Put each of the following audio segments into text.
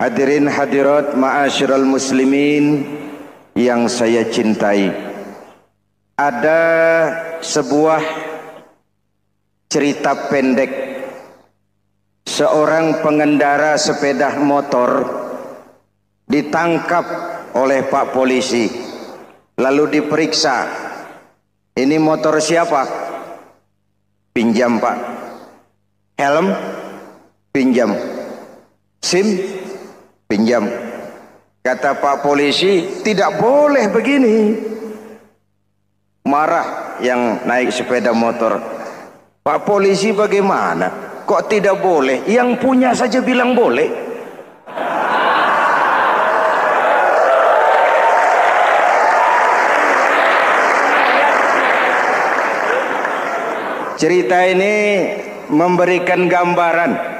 Hadirin hadirat ma'asyiral muslimin yang saya cintai, ada sebuah cerita pendek. Seorang pengendara sepeda motor ditangkap oleh Pak polisi, lalu diperiksa. Ini motor siapa? Pinjam Pak. Helm? Pinjam. SIM? Pinjam. Kata Pak polisi, tidak boleh begini. Marah yang naik sepeda motor. Pak polisi bagaimana? Kok tidak boleh? Yang punya saja bilang boleh. Cerita ini memberikan gambaran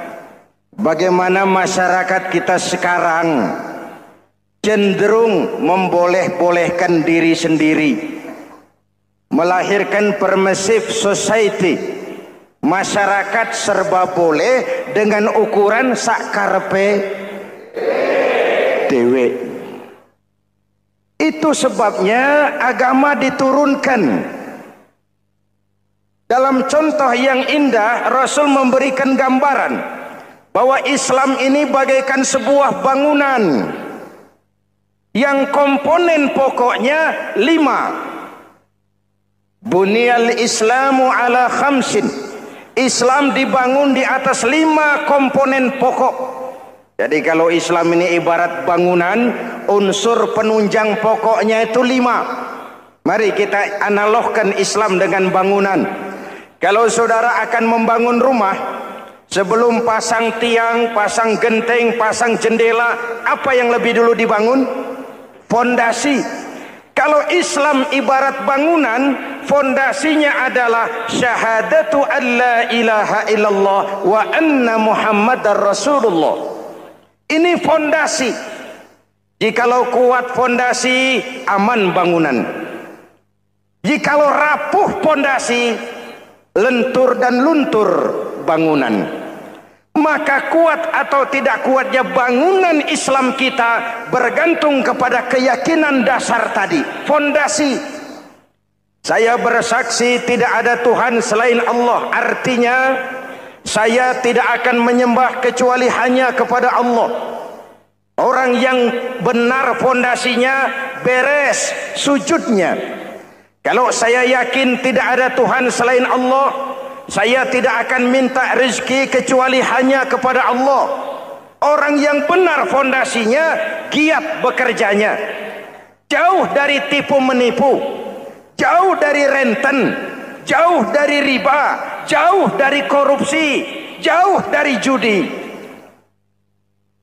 bagaimana masyarakat kita sekarang cenderung memboleh-bolehkan diri sendiri, melahirkan permissive society. Masyarakat serba boleh dengan ukuran sakarepe dewe. Itu sebabnya agama diturunkan. Dalam contoh yang indah, Rasul memberikan gambaran bahwa Islam ini bagaikan sebuah bangunan yang komponen pokoknya 5. Bunyal Islamu ala khamsin. Islam dibangun di atas 5 komponen pokok. Jadi kalau Islam ini ibarat bangunan, unsur penunjang pokoknya itu 5. Mari kita analogkan Islam dengan bangunan. Kalau saudara akan membangun rumah, sebelum pasang tiang, pasang genteng, pasang jendela, apa yang lebih dulu dibangun? Fondasi. Kalau Islam ibarat bangunan, fondasinya adalah syahadatu an la ilaha illallah wa anna muhammadar rasulullah. Ini fondasi. Jikalau kuat fondasi, aman bangunan. Jikalau rapuh fondasi, lentur dan luntur bangunan. Maka kuat atau tidak kuatnya bangunan Islam kita bergantung kepada keyakinan dasar tadi, fondasi. Saya bersaksi tidak ada Tuhan selain Allah, artinya saya tidak akan menyembah kecuali hanya kepada Allah. Orang yang benar fondasinya beres sujudnya. Kalau saya yakin tidak ada Tuhan selain Allah, saya tidak akan minta rezeki kecuali hanya kepada Allah. Orang yang benar fondasinya, giat bekerjanya, jauh dari tipu menipu, jauh dari renten, jauh dari riba, jauh dari korupsi, jauh dari judi.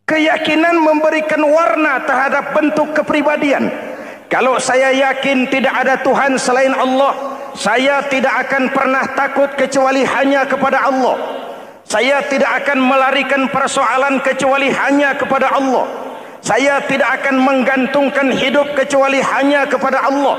Keyakinan memberikan warna terhadap bentuk kepribadian. Kalau saya yakin tidak ada Tuhan selain Allah, saya tidak akan pernah takut kecuali hanya kepada Allah. Saya tidak akan melarikan persoalan kecuali hanya kepada Allah. Saya tidak akan menggantungkan hidup kecuali hanya kepada Allah.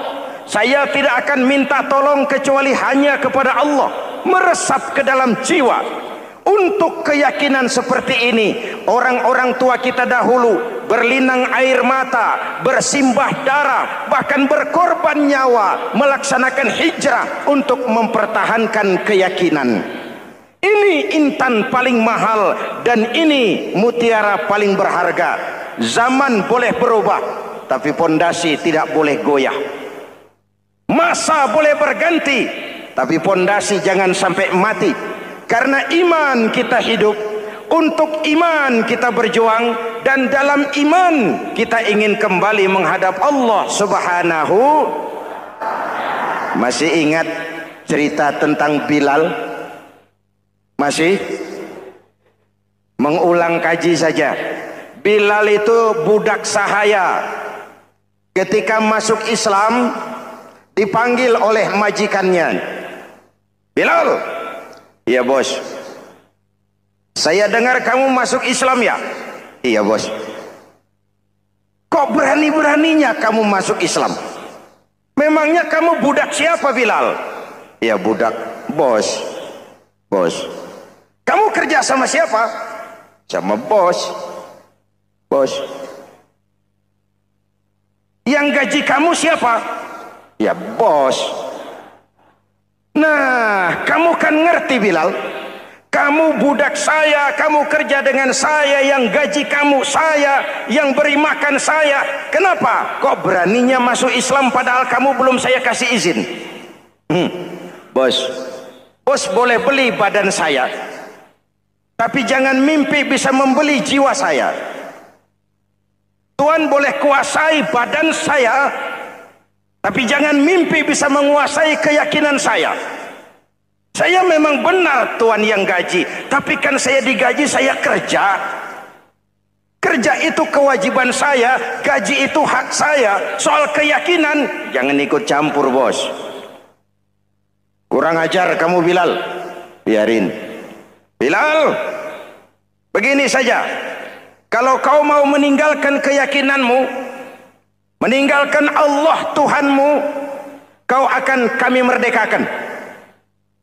Saya tidak akan minta tolong kecuali hanya kepada Allah. Meresap ke dalam jiwa. Untuk keyakinan seperti ini, orang-orang tua kita dahulu berlinang air mata, bersimbah darah, bahkan berkorban nyawa, melaksanakan hijrah untuk mempertahankan keyakinan. Ini intan paling mahal dan ini mutiara paling berharga. Zaman boleh berubah, tapi pondasi tidak boleh goyah. Masa boleh berganti, tapi pondasi jangan sampai mati. Karena iman kita hidup, untuk iman kita berjuang, dan dalam iman kita ingin kembali menghadap Allah Subhanahu. Masih ingat cerita tentang Bilal? Masih? Mengulang kaji saja. Bilal itu budak sahaya. Ketika masuk Islam, dipanggil oleh majikannya. Bilal, iya bos. Saya dengar kamu masuk Islam ya? Iya bos. Kok berani-beraninya kamu masuk Islam? Memangnya kamu budak siapa Bilal? Iya budak bos. Bos. Kamu kerja sama siapa? Sama bos. Bos. bos. Yang gaji kamu siapa? Ya bos. Nah, kamu kan ngerti Bilal, kamu budak saya, kamu kerja dengan saya, yang gaji kamu saya, yang beri makan saya. Kenapa kok beraninya masuk Islam padahal kamu belum saya kasih izin? Bos, bos boleh beli badan saya, tapi jangan mimpi bisa membeli jiwa saya. Tuhan boleh kuasai badan saya, tapi jangan mimpi bisa menguasai keyakinan saya. Saya memang benar Tuhan yang gaji, tapi kan saya digaji, saya kerja. Kerja itu kewajiban saya, gaji itu hak saya. Soal keyakinan jangan ikut campur bos. Kurang ajar kamu Bilal. Biarin Bilal, begini saja. Kalau kau mau meninggalkan keyakinanmu, meninggalkan Allah Tuhanmu, kau akan kami merdekakan.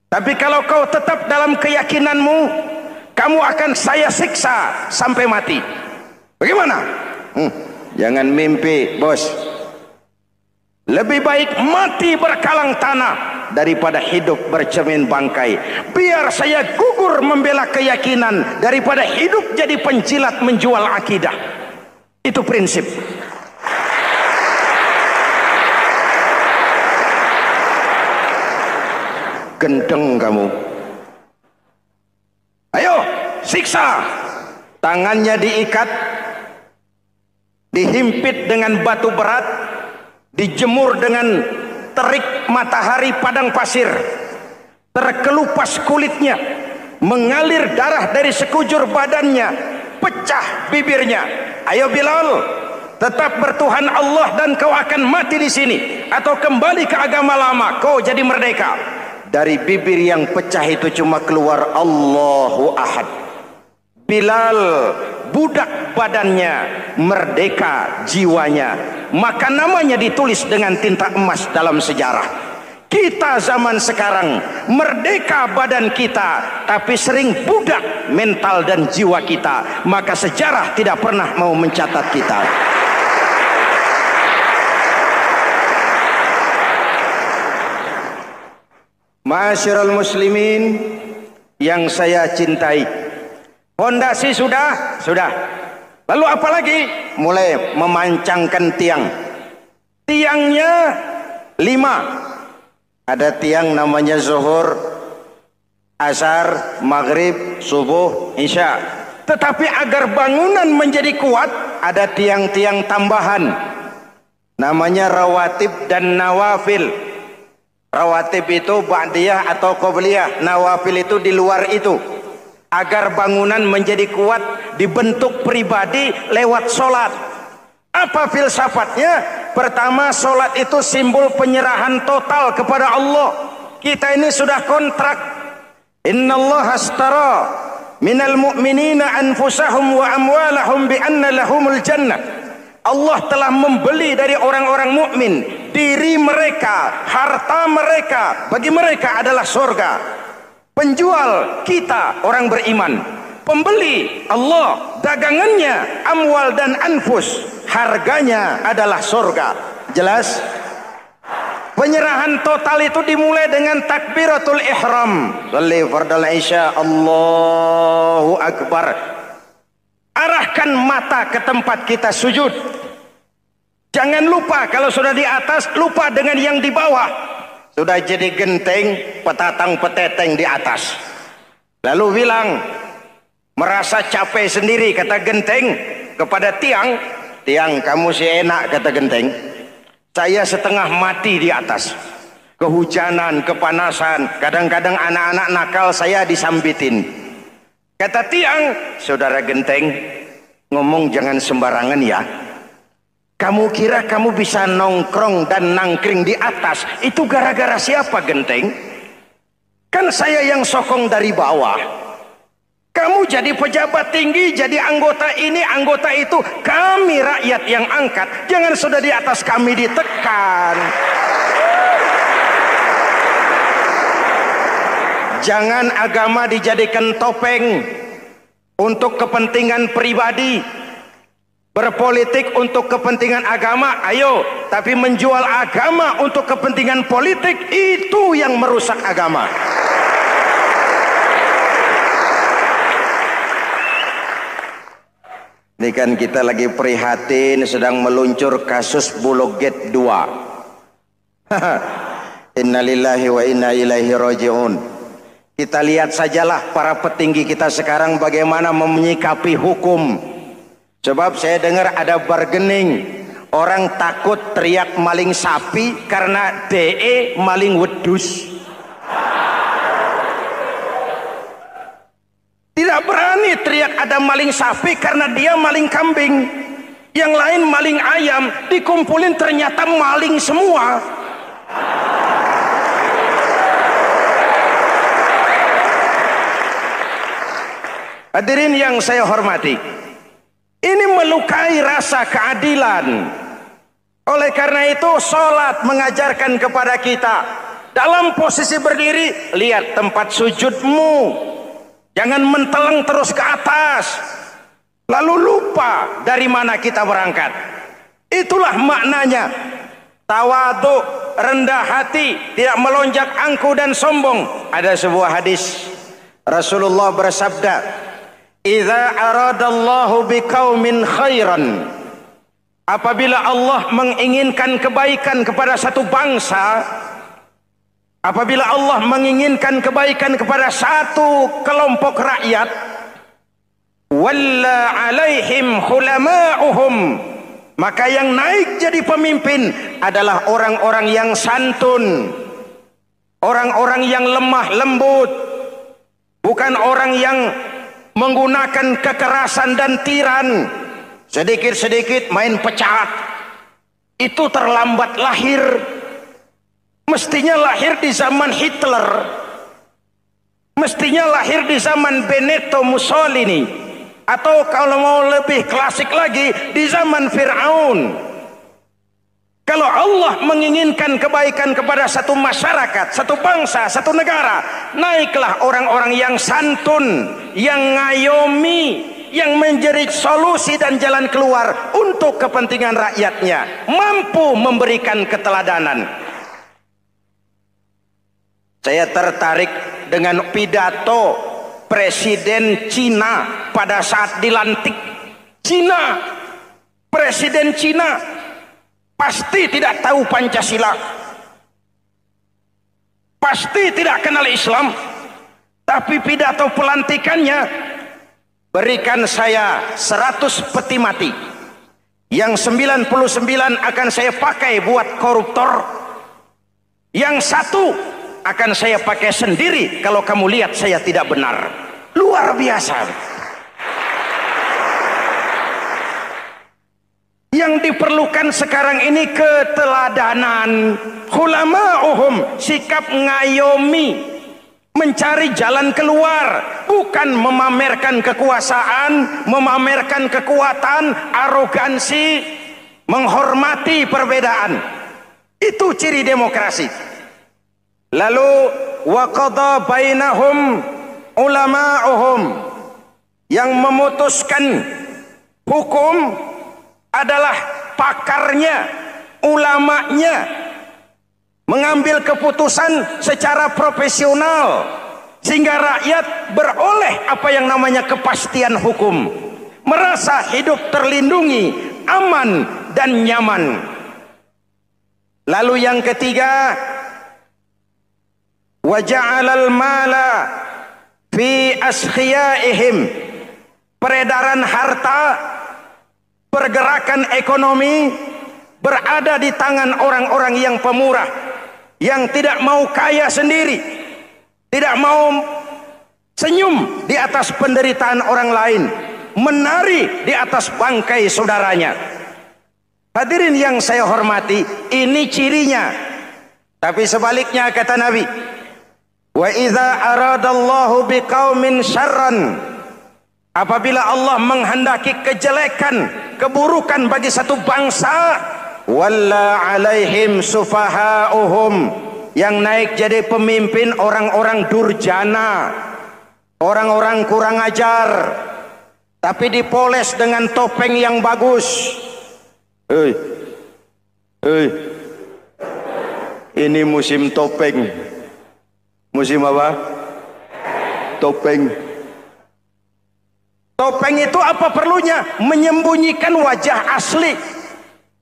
Tapi kalau kau tetap dalam keyakinanmu, kamu akan saya siksa sampai mati. Bagaimana? Jangan mimpi bos. Lebih baik mati berkalang tanah daripada hidup bercermin bangkai. Biar saya gugur membela keyakinan daripada hidup jadi penjilat menjual akidah. Itu prinsip. Gendeng kamu. Ayo siksa. Tangannya diikat, dihimpit dengan batu berat, dijemur dengan terik matahari padang pasir, terkelupas kulitnya, mengalir darah dari sekujur badannya, pecah bibirnya. Ayo Bilal, tetap bertuhan Allah dan kau akan mati di sini, atau kembali ke agama lama, kau jadi merdeka. Dari bibir yang pecah itu cuma keluar Allahu Ahad. Bilal budak badannya, merdeka jiwanya, maka namanya ditulis dengan tinta emas dalam sejarah. Kita zaman sekarang merdeka badan kita, tapi sering budak mental dan jiwa kita, maka sejarah tidak pernah mau mencatat kita. Ma'asyiral muslimin yang saya cintai, fondasi sudah. Lalu apa lagi? Mulai memancangkan tiang. Tiangnya 5. Ada tiang namanya zuhur, asar, maghrib, subuh, isya. Tetapi agar bangunan menjadi kuat, ada tiang-tiang tambahan. Namanya rawatib dan nawafil. Rawatib itu ba'diyah atau qobliyah, nawafil itu di luar itu. Agar bangunan menjadi kuat, dibentuk pribadi lewat solat. Apa filsafatnya? Pertama, solat itu simbol penyerahan total kepada Allah. Kita ini sudah kontrak. Innallaha astara minal mu'minina anfusahum wa amwalahum bi anna lahumul jannah. Allah telah membeli dari orang-orang mukmin diri mereka, harta mereka, bagi mereka adalah surga. Penjual kita orang beriman, pembeli Allah, dagangannya amwal dan anfus, harganya adalah surga. Jelas? Penyerahan total itu dimulai dengan takbiratul ihram. Shalli fardal isya, Allahu akbar. Arahkan mata ke tempat kita sujud. Jangan lupa kalau sudah di atas, lupa dengan yang di bawah. Sudah jadi genteng, petatang peteteng di atas. Lalu bilang, merasa capek sendiri, kata genteng kepada tiang. Tiang, kamu sih enak, kata genteng. Saya setengah mati di atas. Kehujanan, kepanasan, kadang-kadang anak-anak nakal saya disambitin. Kata tiang, saudara genteng, ngomong jangan sembarangan ya. Kamu kira kamu bisa nongkrong dan nangkring di atas, itu gara-gara siapa genteng? Kan saya yang sokong dari bawah. Kamu jadi pejabat tinggi, jadi anggota ini, anggota itu. Kami rakyat yang angkat, jangan sudah di atas kami ditekan. Jangan agama dijadikan topeng untuk kepentingan pribadi. Berpolitik untuk kepentingan agama, ayo. Tapi menjual agama untuk kepentingan politik, itu yang merusak agama. Ini kan kita lagi prihatin sedang meluncur kasus Bulog Gate 2. Innalillahi wa inna ilaihi raji'un. Kita lihat sajalah para petinggi kita sekarang bagaimana menyikapi hukum. Sebab saya dengar ada bargaining, orang takut teriak maling sapi karena DE maling wedus. Tidak berani teriak ada maling sapi karena dia maling kambing. Yang lain maling ayam, dikumpulin ternyata maling semua. Hadirin yang saya hormati, ini melukai rasa keadilan. Oleh karena itu sholat mengajarkan kepada kita dalam posisi berdiri, lihat tempat sujudmu, jangan menteleng terus ke atas lalu lupa dari mana kita berangkat. Itulah maknanya tawadhu, rendah hati, tidak melonjak angku dan sombong. Ada sebuah hadis Rasulullah bersabda, "Idza aradallahu biqaumin khairan." Apabila Allah menginginkan kebaikan kepada satu bangsa, apabila Allah menginginkan kebaikan kepada satu kelompok rakyat, walla alaihim hulama'uhum, maka yang naik jadi pemimpin adalah orang-orang yang santun, orang-orang yang lemah lembut, bukan orang yang menggunakan kekerasan dan tiran. Sedikit-sedikit main pecat, itu terlambat lahir. Mestinya lahir di zaman Hitler, mestinya lahir di zaman Benito Mussolini, atau kalau mau lebih klasik lagi di zaman Fir'aun. Kalau Allah menginginkan kebaikan kepada satu masyarakat, satu bangsa, satu negara, naiklah orang-orang yang santun, yang ngayomi, yang menjadi solusi dan jalan keluar untuk kepentingan rakyatnya, mampu memberikan keteladanan. Saya tertarik dengan pidato Presiden Cina pada saat dilantik. Cina, Presiden Cina pasti tidak tahu Pancasila, pasti tidak kenal Islam, tapi pidato pelantikannya, berikan saya 100 peti mati, yang 99 akan saya pakai buat koruptor, yang satu akan saya pakai sendiri kalau kamu lihat saya tidak benar. Luar biasa. Yang diperlukan sekarang ini keteladanan, hulama'uhum, sikap ngayomi, mencari jalan keluar, bukan memamerkan kekuasaan, memamerkan kekuatan, arogansi, menghormati perbedaan. Itu ciri demokrasi. Lalu waqadha bainahum ulama'uhum, yang memutuskan hukum adalah pakarnya, ulamanya, mengambil keputusan secara profesional sehingga rakyat beroleh apa yang namanya kepastian hukum, merasa hidup terlindungi, aman dan nyaman. Lalu yang ketiga, wa ja'alal mala fi askhiyaihim, peredaran harta, pergerakan ekonomi berada di tangan orang-orang yang pemurah, yang tidak mau kaya sendiri, tidak mau senyum di atas penderitaan orang lain, menari di atas bangkai saudaranya. Hadirin yang saya hormati, ini cirinya. Tapi sebaliknya kata Nabi, wa idza aradallahu biqaumin syarran, apabila Allah menghendaki kejelekan, keburukan bagi satu bangsa, walla alaihim sufahauhum, yang naik jadi pemimpin orang-orang durjana, orang-orang kurang ajar, tapi dipoles dengan topeng yang bagus. Hei, hei, ini musim topeng. Musim apa? Topeng. Topeng itu apa perlunya? Menyembunyikan wajah asli.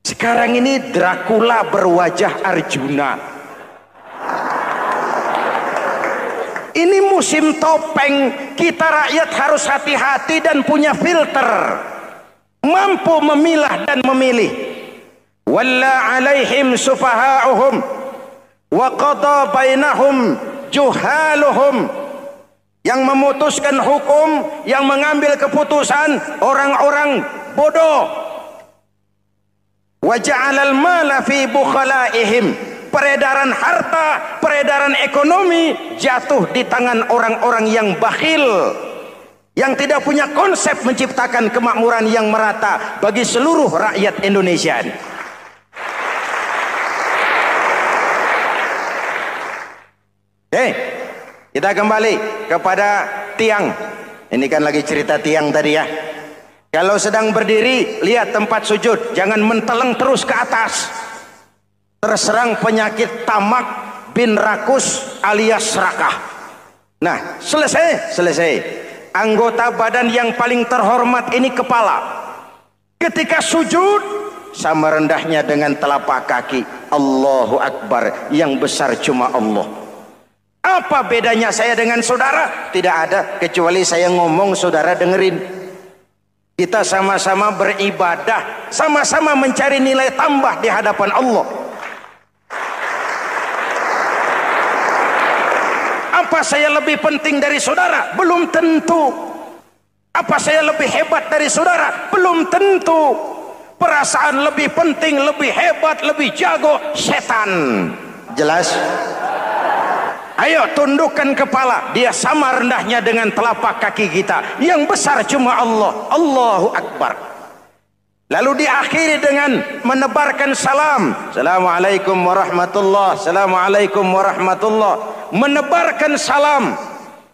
Sekarang ini Dracula berwajah Arjuna. Ini musim topeng. Kita rakyat harus hati-hati dan punya filter, mampu memilah dan memilih. Walla alaihim sufaha'uhum wa qada bainahum juhaluhum. Yang memutuskan hukum, yang mengambil keputusan orang-orang bodoh. Wa ja'alal mala fi bukhalaihim. Peredaran harta, peredaran ekonomi jatuh di tangan orang-orang yang bakhil, yang tidak punya konsep menciptakan kemakmuran yang merata bagi seluruh rakyat Indonesia. Oke, kita kembali kepada tiang. Ini kan lagi cerita tiang tadi ya. Kalau sedang berdiri, lihat tempat sujud, jangan menteleng terus ke atas. Terserang penyakit tamak bin rakus alias serakah. Nah, selesai. Anggota badan yang paling terhormat ini kepala. Ketika sujud, sama rendahnya dengan telapak kaki. Allahu Akbar, yang besar cuma Allah. Apa bedanya saya dengan saudara? Tidak ada, kecuali saya ngomong saudara dengerin. Kita sama-sama beribadah, sama-sama mencari nilai tambah di hadapan Allah. Apa saya lebih penting dari saudara? Belum tentu. Apa saya lebih hebat dari saudara? Belum tentu. Perasaan lebih penting, lebih hebat, lebih jago setan. Jelas? Ayo tundukkan kepala. Dia sama rendahnya dengan telapak kaki kita. Yang besar cuma Allah. Allahu Akbar. Lalu diakhiri dengan menebarkan salam. Assalamualaikum warahmatullah. Assalamualaikum warahmatullah. Menebarkan salam,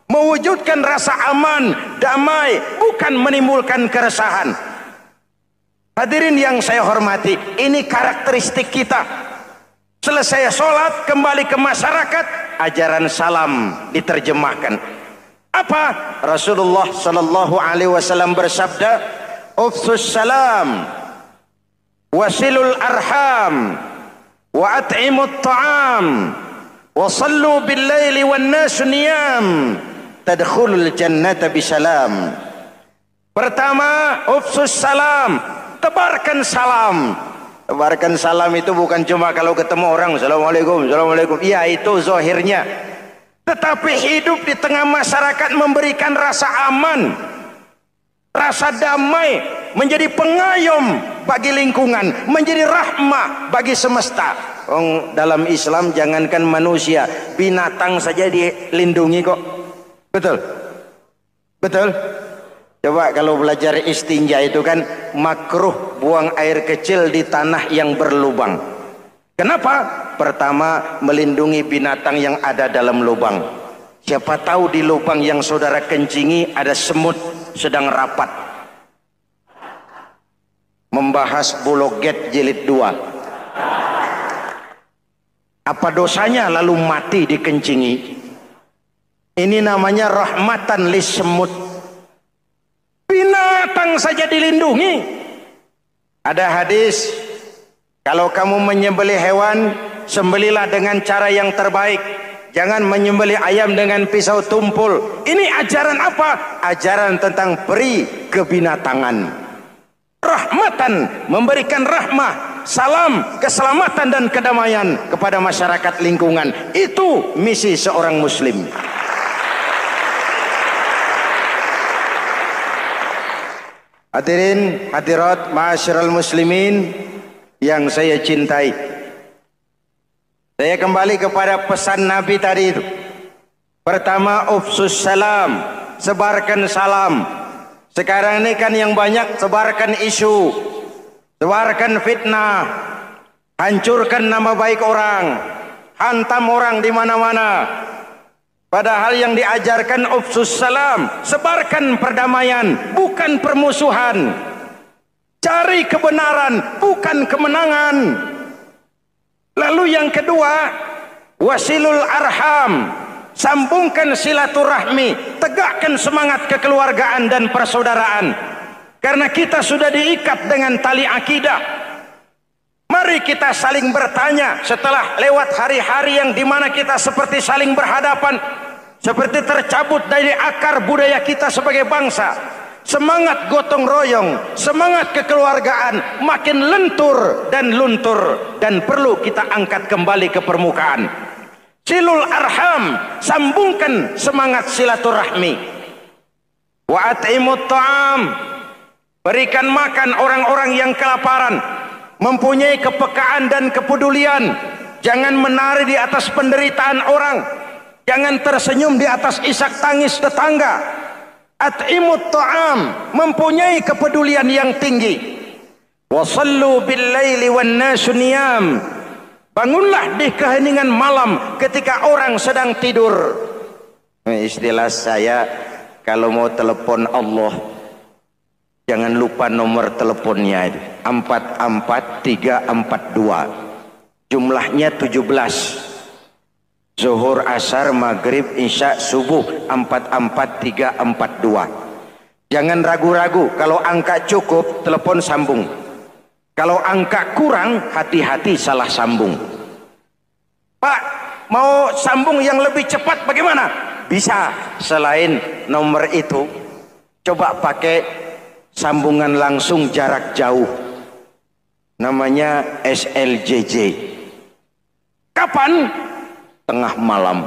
mewujudkan rasa aman, damai, bukan menimbulkan keresahan. Hadirin yang saya hormati, ini karakteristik kita. Selesai sholat, kembali ke masyarakat, ajaran salam diterjemahkan. Apa? Rasulullah sallallahu alaihi wasallam bersabda, "Ufsus salam, wasilul arham, wa at'imut ta'am, wa sallu bil laili wan nasu niyam, tadkhulul jannata bisalam." Pertama, ufsus salam, tebarkan salam. Tebarkan salam itu bukan cuma kalau ketemu orang assalamualaikum, assalamualaikum. Iya, itu zahirnya. Tetapi hidup di tengah masyarakat memberikan rasa aman, rasa damai, menjadi pengayom bagi lingkungan, menjadi rahmah bagi semesta. Dalam Islam jangankan manusia, binatang saja dilindungi kok. Betul? Betul? Coba kalau belajar istinja itu kan makruh buang air kecil di tanah yang berlubang. Kenapa? Pertama, melindungi binatang yang ada dalam lubang. Siapa tahu di lubang yang saudara kencingi ada semut sedang rapat. Membahas Bologet jilid 2. Apa dosanya lalu mati dikencingi? Ini namanya rahmatan lis semut. Binatang saja dilindungi. Ada hadis, kalau kamu menyembelih hewan, sembelilah dengan cara yang terbaik. Jangan menyembelih ayam dengan pisau tumpul. Ini ajaran apa? Ajaran tentang peri kebinatangan. Rahmatan, memberikan rahmah, salam, keselamatan dan kedamaian kepada masyarakat lingkungan. Itu misi seorang muslim. Hadirin, hadirat, ma'asyiral muslimin yang saya cintai. Saya kembali kepada pesan Nabi tadi itu. Pertama, ufsus salam, sebarkan salam. Sekarang ini kan yang banyak sebarkan isu, sebarkan fitnah, hancurkan nama baik orang, hantam orang di mana-mana. Padahal yang diajarkan ufsus salam, sebarkan perdamaian, bukan permusuhan. Cari kebenaran, bukan kemenangan. Lalu yang kedua, wasilul arham, sambungkan silaturahmi, tegakkan semangat kekeluargaan dan persaudaraan. Karena kita sudah diikat dengan tali akidah. Mari kita saling bertanya setelah lewat hari-hari yang dimana kita seperti saling berhadapan, seperti tercabut dari akar budaya kita sebagai bangsa. Semangat gotong royong, semangat kekeluargaan makin lentur dan luntur, dan perlu kita angkat kembali ke permukaan. Silul arham, sambungkan semangat silaturahmi. Wa at'imut ta'am, berikan makan orang-orang yang kelaparan. Mempunyai kepekaan dan kepedulian. Jangan menari di atas penderitaan orang. Jangan tersenyum di atas isak tangis tetangga. At'imut ta'am, mempunyai kepedulian yang tinggi. Wasallu bil laili wan nasu niyam, bangunlah di keheningan malam ketika orang sedang tidur. Istilah saya, kalau mau telepon Allah, jangan lupa nomor teleponnya, 44342. Jumlahnya 17. Zuhur, asar, maghrib, isya, subuh, 44342. Jangan ragu-ragu. Kalau angka cukup, telepon sambung. Kalau angka kurang, hati-hati salah sambung. Pak, mau sambung yang lebih cepat bagaimana? Bisa. Selain nomor itu, coba pakai sambungan langsung jarak jauh, namanya SLJJ. Kapan? Tengah malam.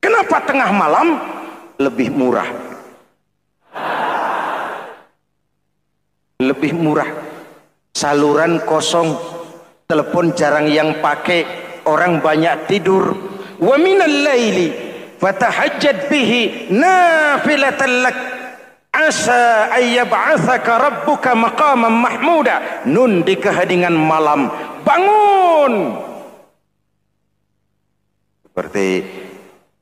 Kenapa tengah malam? Lebih murah. Lebih murah. Saluran kosong, telepon jarang yang pakai, orang banyak tidur. Wa minal laili fatahajjad bihi nafilatan lak asa ayyab'atsaka rabbuka maqaman mahmuda. Nun, di keheningan malam bangun. Seperti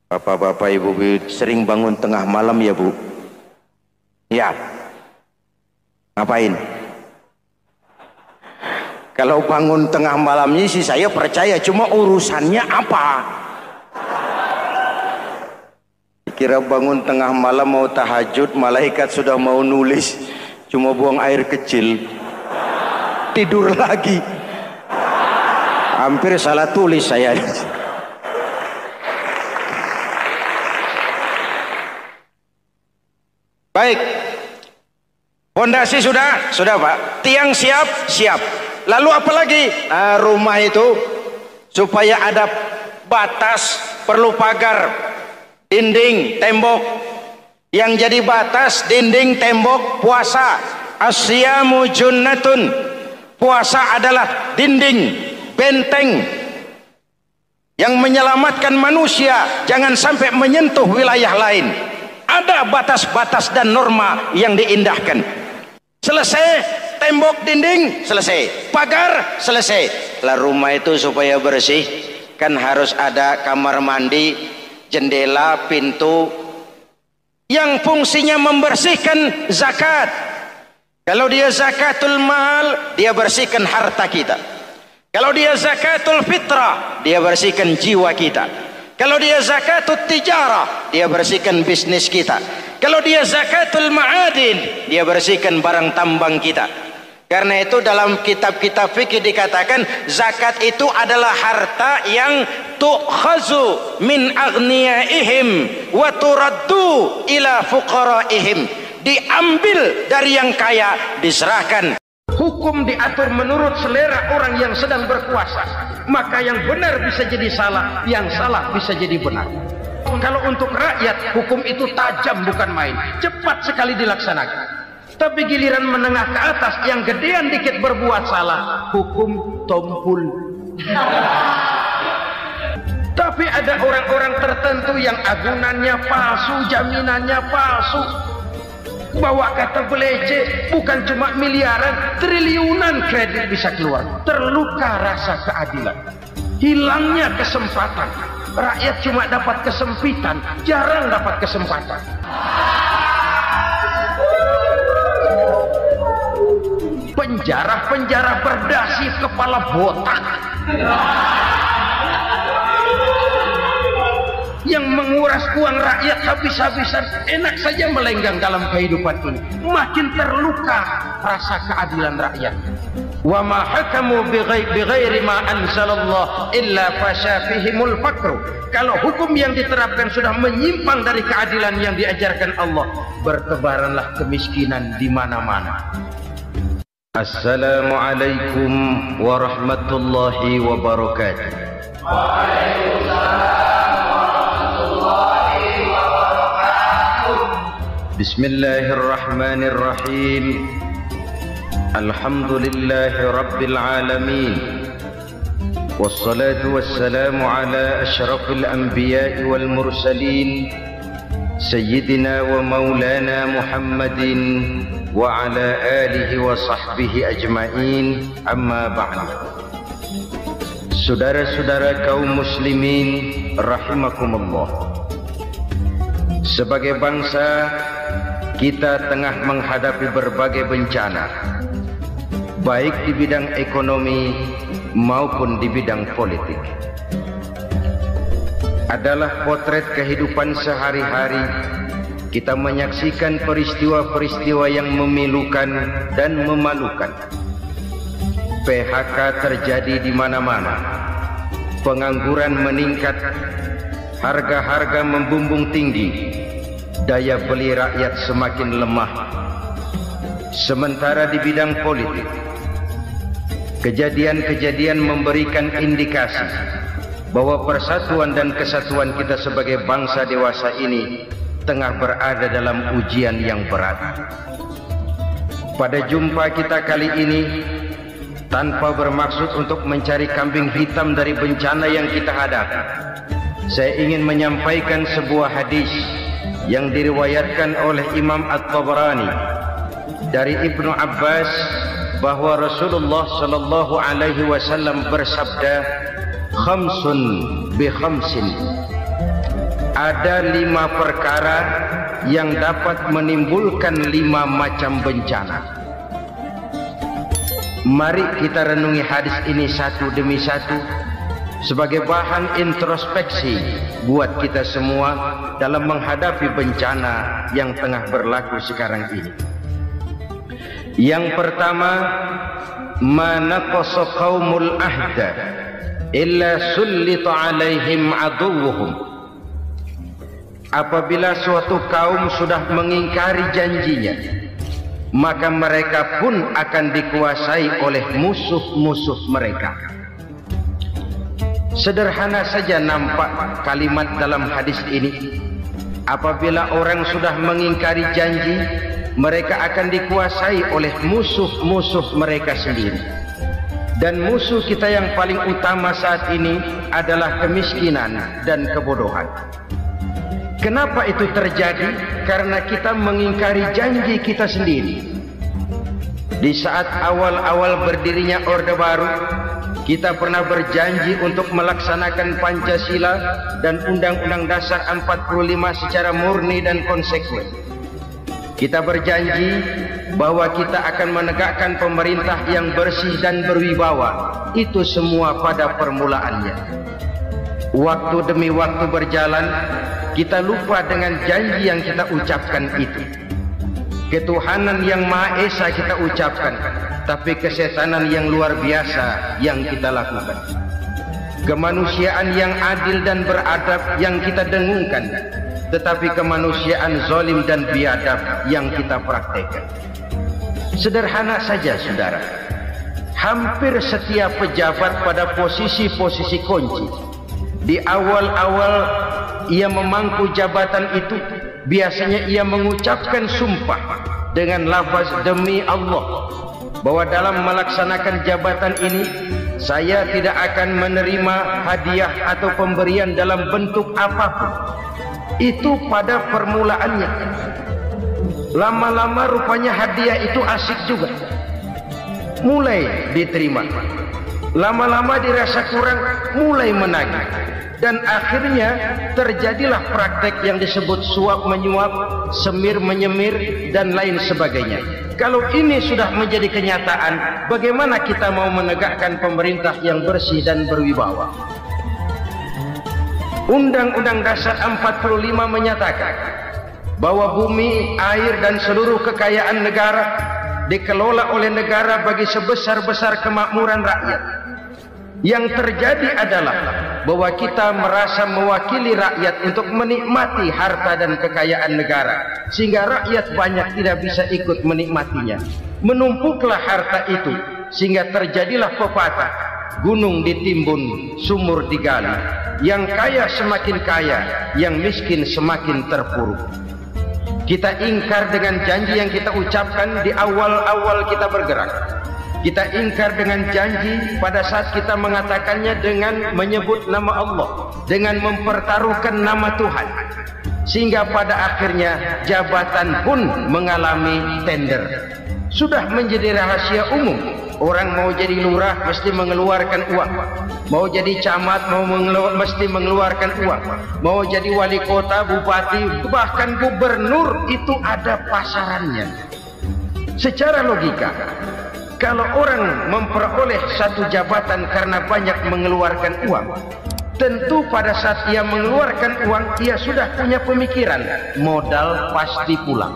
bapak-bapak, ibu-ibu sering bangun tengah malam ya Bu? Ya. Ngapain? Kalau bangun tengah malamnya sih saya percaya, cuma urusannya apa? Kira bangun tengah malam mau tahajud, malaikat sudah mau nulis, cuma buang air kecil, tidur lagi. Hampir salah tulis saya. Baik, fondasi sudah Pak, tiang siap. Lalu apa lagi? Nah, rumah itu supaya ada batas, perlu pagar, dinding, tembok. Yang jadi batas, dinding, tembok, puasa. Asyamu junnatun, puasa adalah dinding, benteng yang menyelamatkan manusia jangan sampai menyentuh wilayah lain. Ada batas-batas dan norma yang diindahkan. Selesai tembok, dinding, selesai. Pagar, selesai. Lah rumah itu supaya bersih kan harus ada kamar mandi, jendela, pintu yang fungsinya membersihkan zakat. Kalau dia zakatul mal, dia bersihkan harta kita. Kalau dia zakatul fitrah, dia bersihkan jiwa kita. Kalau dia zakatul tijarah, dia bersihkan bisnis kita. Kalau dia zakatul ma'adin, dia bersihkan barang tambang kita. Karena itu dalam kitab-kitab fikih dikatakan zakat itu adalah harta yang tu'khazu min aghniyaihim wa turaddu ila fuqaraihim. Diambil dari yang kaya, diserahkan. Hukum diatur menurut selera orang yang sedang berkuasa. Maka yang benar bisa jadi salah, yang salah bisa jadi benar. Kalau untuk rakyat, hukum itu tajam bukan main, cepat sekali dilaksanakan. Tapi giliran menengah ke atas, yang gedean dikit berbuat salah, hukum tompul. Tapi ada orang-orang tertentu yang agunannya palsu, jaminannya palsu. Bawa kata belece, bukan cuma miliaran, triliunan kredit bisa keluar. Terluka rasa keadilan, hilangnya kesempatan. rakyat cuma dapat kesempitan, jarang dapat kesempatan. Penjara berdasi kepala botak yang menguras uang rakyat habis-habisan, enak saja melenggang dalam kehidupan ini. Makin terluka rasa keadilan rakyat. Wa ma hakamu bighairi ma anzalallah illa fasha fihimul faqr. Kalau hukum yang diterapkan sudah menyimpang dari keadilan yang diajarkan Allah, bertebaranlah kemiskinan di mana-mana. Assalamualaikum warahmatullahi wabarakatuh. Waalaikumsalam warahmatullahi wabarakatuh. Bismillahirrahmanirrahim. Alhamdulillahi rabbil alamin. Wassalatu wassalamu ala asyrafil anbiya'i wal mursalin Sayyidina wa maulana Muhammadin wa ala alihi wa sahbihi ajma'in, amma ba'd. Saudara-saudara kaum muslimin rahimakumullah, sebagai bangsa kita tengah menghadapi berbagai bencana, baik di bidang ekonomi maupun di bidang politik. Adalah potret kehidupan sehari-hari. Kita menyaksikan peristiwa-peristiwa yang memilukan dan memalukan. PHK terjadi di mana-mana. Pengangguran meningkat. Harga-harga membumbung tinggi. Daya beli rakyat semakin lemah. Sementara di bidang politik, kejadian-kejadian memberikan indikasi bahwa persatuan dan kesatuan kita sebagai bangsa dewasa ini tengah berada dalam ujian yang berat. Pada jumpa kita kali ini, tanpa bermaksud untuk mencari kambing hitam dari bencana yang kita hadapi, saya ingin menyampaikan sebuah hadis yang diriwayatkan oleh Imam At-Tabarani dari Ibnu Abbas bahwa Rasulullah sallallahu alaihi wasallam bersabda, khamsun bi khamsin. Ada 5 perkara yang dapat menimbulkan 5 macam bencana. Mari kita renungi hadis ini satu demi satu sebagai bahan introspeksi buat kita semua dalam menghadapi bencana yang tengah berlaku sekarang ini. Yang pertama, ma naqasa qaumul ahda illa sullita alaihim aduwwuhum. Apabila suatu kaum sudah mengingkari janjinya, maka mereka pun akan dikuasai oleh musuh-musuh mereka. Sederhana saja nampak kalimat dalam hadis ini. Apabila orang sudah mengingkari janji, mereka akan dikuasai oleh musuh-musuh mereka sendiri. Dan musuh kita yang paling utama saat ini adalah kemiskinan dan kebodohan. Kenapa itu terjadi? Karena kita mengingkari janji kita sendiri. Di saat awal-awal berdirinya Orde Baru, kita pernah berjanji untuk melaksanakan Pancasila dan Undang-Undang Dasar 45 secara murni dan konsekuen. Kita berjanji bahwa kita akan menegakkan pemerintah yang bersih dan berwibawa. Itu semua pada permulaannya. Waktu demi waktu berjalan, kita lupa dengan janji yang kita ucapkan itu. Ketuhanan yang Maha Esa kita ucapkan, tapi kesetanan yang luar biasa yang kita lakukan. Kemanusiaan yang adil dan beradab yang kita dengungkan, tetapi kemanusiaan zalim dan biadab yang kita praktekkan. Sederhana saja saudara, hampir setiap pejabat pada posisi-posisi kunci, di awal-awal ia memangku jabatan itu, biasanya ia mengucapkan sumpah dengan lafaz demi Allah bahwa dalam melaksanakan jabatan ini saya tidak akan menerima hadiah atau pemberian dalam bentuk apapun. Itu pada permulaannya. Lama-lama rupanya hadiah itu asik juga, mulai diterima. Lama-lama dirasa kurang, mulai menagih. dan akhirnya terjadilah praktek yang disebut suap menyuap, semir menyemir, dan lain sebagainya. Kalau ini sudah menjadi kenyataan, bagaimana kita mau menegakkan pemerintah yang bersih dan berwibawa? Undang-Undang Dasar 45 menyatakan bahwa bumi, air, dan seluruh kekayaan negara dikelola oleh negara bagi sebesar-besar kemakmuran rakyat. Yang terjadi adalah bahwa kita merasa mewakili rakyat untuk menikmati harta dan kekayaan negara, sehingga rakyat banyak tidak bisa ikut menikmatinya. Menumpuklah harta itu sehingga terjadilah pepatah, gunung ditimbun, sumur digali. Yang kaya semakin kaya, yang miskin semakin terpuruk. Kita ingkar dengan janji yang kita ucapkan di awal-awal kita bergerak. Kita ingkar dengan janji pada saat kita mengatakannya dengan menyebut nama Allah, dengan mempertaruhkan nama Tuhan, sehingga pada akhirnya jabatan pun mengalami tender. Sudah menjadi rahasia umum, orang mau jadi lurah mesti mengeluarkan uang, mau jadi camat mesti mengeluarkan uang, mau jadi wali kota, bupati, bahkan gubernur, itu ada pasarannya. Secara logika, kalau orang memperoleh satu jabatan karena banyak mengeluarkan uang, tentu pada saat ia mengeluarkan uang, ia sudah punya pemikiran, modal pasti pulang,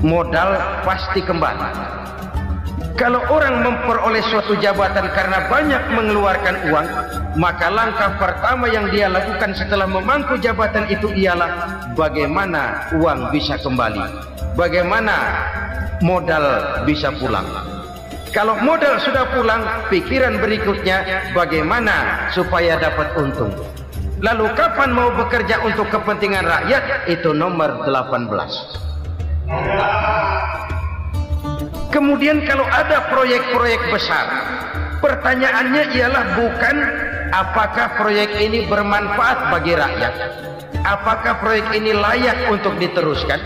modal pasti kembali. Kalau orang memperoleh suatu jabatan karena banyak mengeluarkan uang, maka langkah pertama yang dia lakukan setelah memangku jabatan itu ialah bagaimana uang bisa kembali, bagaimana modal bisa pulang. Kalau modal sudah pulang, pikiran berikutnya bagaimana supaya dapat untung. Lalu kapan mau bekerja untuk kepentingan rakyat? Itu nomor 18. Kemudian kalau ada proyek-proyek besar, pertanyaannya ialah bukan apakah proyek ini bermanfaat bagi rakyat, apakah proyek ini layak untuk diteruskan,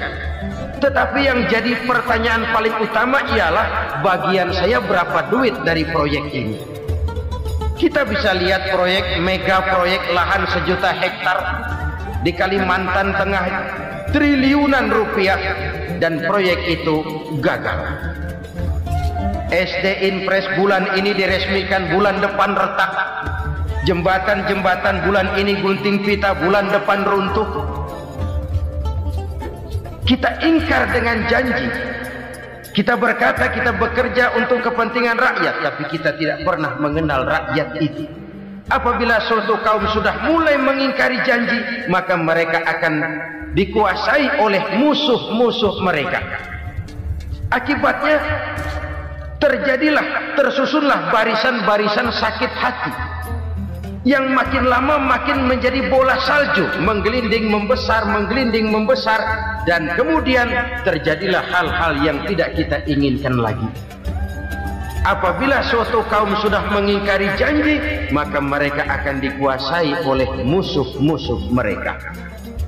tetapi yang jadi pertanyaan paling utama ialah bagian saya berapa duit dari proyek ini. Kita bisa lihat proyek, mega proyek lahan 1 juta hektar di Kalimantan Tengah, triliunan rupiah, dan proyek itu gagal. SD Impres bulan ini diresmikan, bulan depan retak. Jembatan-jembatan bulan ini gunting pita, bulan depan runtuh. Kita ingkar dengan janji. Kita berkata kita bekerja untuk kepentingan rakyat, tapi kita tidak pernah mengenal rakyat itu. Apabila suatu kaum sudah mulai mengingkari janji, maka mereka akan dikuasai oleh musuh-musuh mereka. Akibatnya tersusunlah barisan-barisan sakit hati yang makin lama makin menjadi bola salju, menggelinding membesar, dan kemudian terjadilah hal-hal yang tidak kita inginkan lagi. Apabila suatu kaum sudah mengingkari janji, maka mereka akan dikuasai oleh musuh-musuh mereka.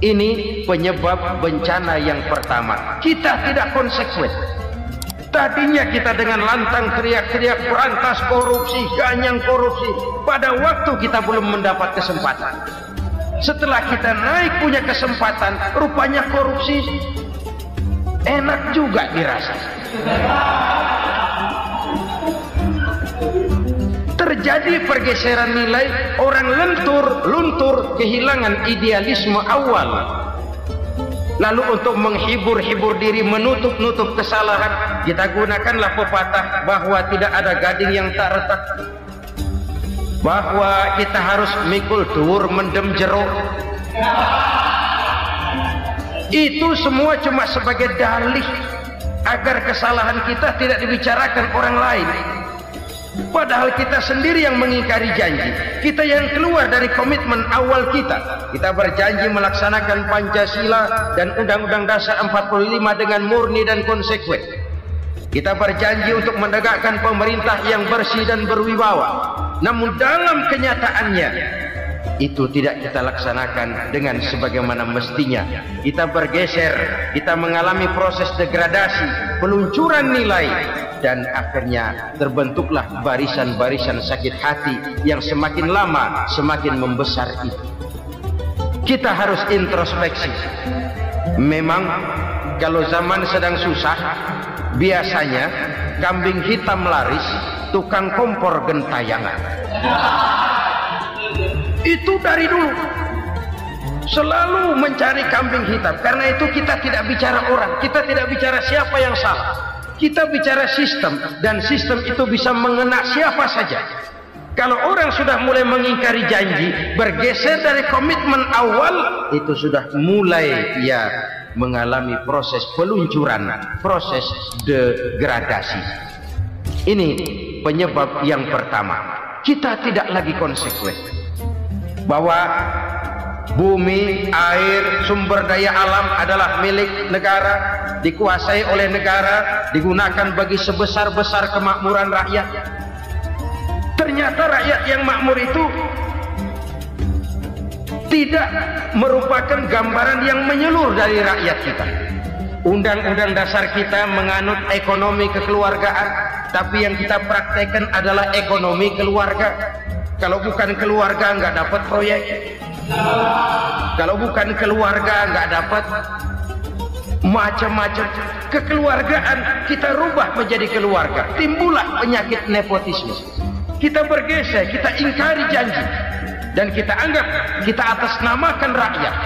Ini penyebab bencana yang pertama. Kita tidak konsekuen. Tadinya kita dengan lantang teriak-teriak berantas korupsi, ganyang korupsi. Pada waktu kita belum mendapat kesempatan. Setelah kita naik punya kesempatan, rupanya korupsi enak juga dirasa. Terjadi pergeseran nilai, orang luntur, kehilangan idealisme awal. Lalu untuk menghibur diri, menutup kesalahan, kita gunakanlah pepatah bahwa tidak ada gading yang tak retak, bahwa kita harus mikul dur mendem jeruk. Itu semua cuma sebagai dalih agar kesalahan kita tidak dibicarakan orang lain. Padahal kita sendiri yang mengingkari janji. Kita yang keluar dari komitmen awal kita. Kita berjanji melaksanakan Pancasila dan Undang-Undang Dasar 45 dengan murni dan konsekuen. Kita berjanji untuk menegakkan pemerintah yang bersih dan berwibawa. Namun dalam kenyataannya, itu tidak kita laksanakan dengan sebagaimana mestinya. Kita bergeser, kita mengalami proses degradasi, peluncuran nilai, dan akhirnya terbentuklah barisan-barisan sakit hati yang semakin lama semakin membesar itu. Kita harus introspeksi. Memang kalau zaman sedang susah, biasanya kambing hitam laris, tukang kompor gentayangan. Itu dari dulu selalu mencari kambing hitam. Karena itu kita tidak bicara orang, kita tidak bicara siapa yang salah, kita bicara sistem, dan sistem itu bisa mengena siapa saja. Kalau orang sudah mulai mengingkari janji, bergeser dari komitmen awal, itu sudah mulai ya mengalami proses peluncuran, proses degradasi. Ini penyebab yang pertama. Kita tidak lagi konsekuen bahwa bumi, air, sumber daya alam adalah milik negara, dikuasai oleh negara, digunakan bagi sebesar-besar kemakmuran rakyat. Ternyata rakyat yang makmur itu tidak merupakan gambaran yang menyeluruh dari rakyat kita. Undang-undang dasar kita menganut ekonomi kekeluargaan, tapi yang kita praktekkan adalah ekonomi keluarga. Kalau bukan keluarga nggak dapat proyek, kalau bukan keluarga nggak dapat macam-macam. Kekeluargaan kita rubah menjadi keluarga, timbullah penyakit nepotisme. Kita bergeser, kita ingkari janji, dan kita anggap kita atasnamakan rakyat.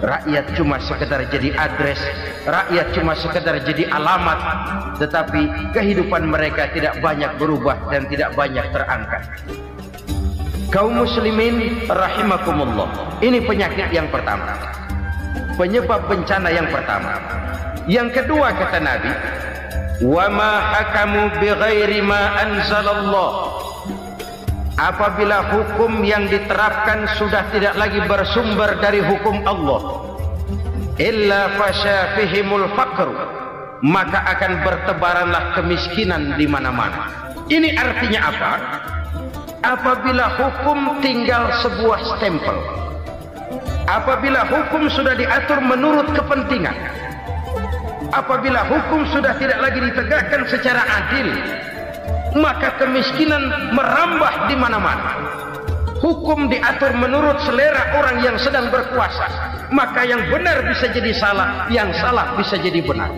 Rakyat cuma sekedar jadi adres, rakyat cuma sekedar jadi alamat, tetapi kehidupan mereka tidak banyak berubah dan tidak banyak terangkat. Kaum muslimin rahimakumullah, ini penyakit yang pertama, penyebab bencana yang pertama. Yang kedua kata Nabi, wa ma hakamu bighairi ma anzalallah. Apabila hukum yang diterapkan sudah tidak lagi bersumber dari hukum Allah, illa fasya fihimul faqr, maka akan bertebaranlah kemiskinan di mana-mana. Ini artinya apa? Apabila hukum tinggal sebuah stempel, apabila hukum sudah diatur menurut kepentingan, apabila hukum sudah tidak lagi ditegakkan secara adil, maka kemiskinan merambah di mana-mana. Hukum diatur menurut selera orang yang sedang berkuasa, maka yang benar bisa jadi salah, yang salah bisa jadi benar.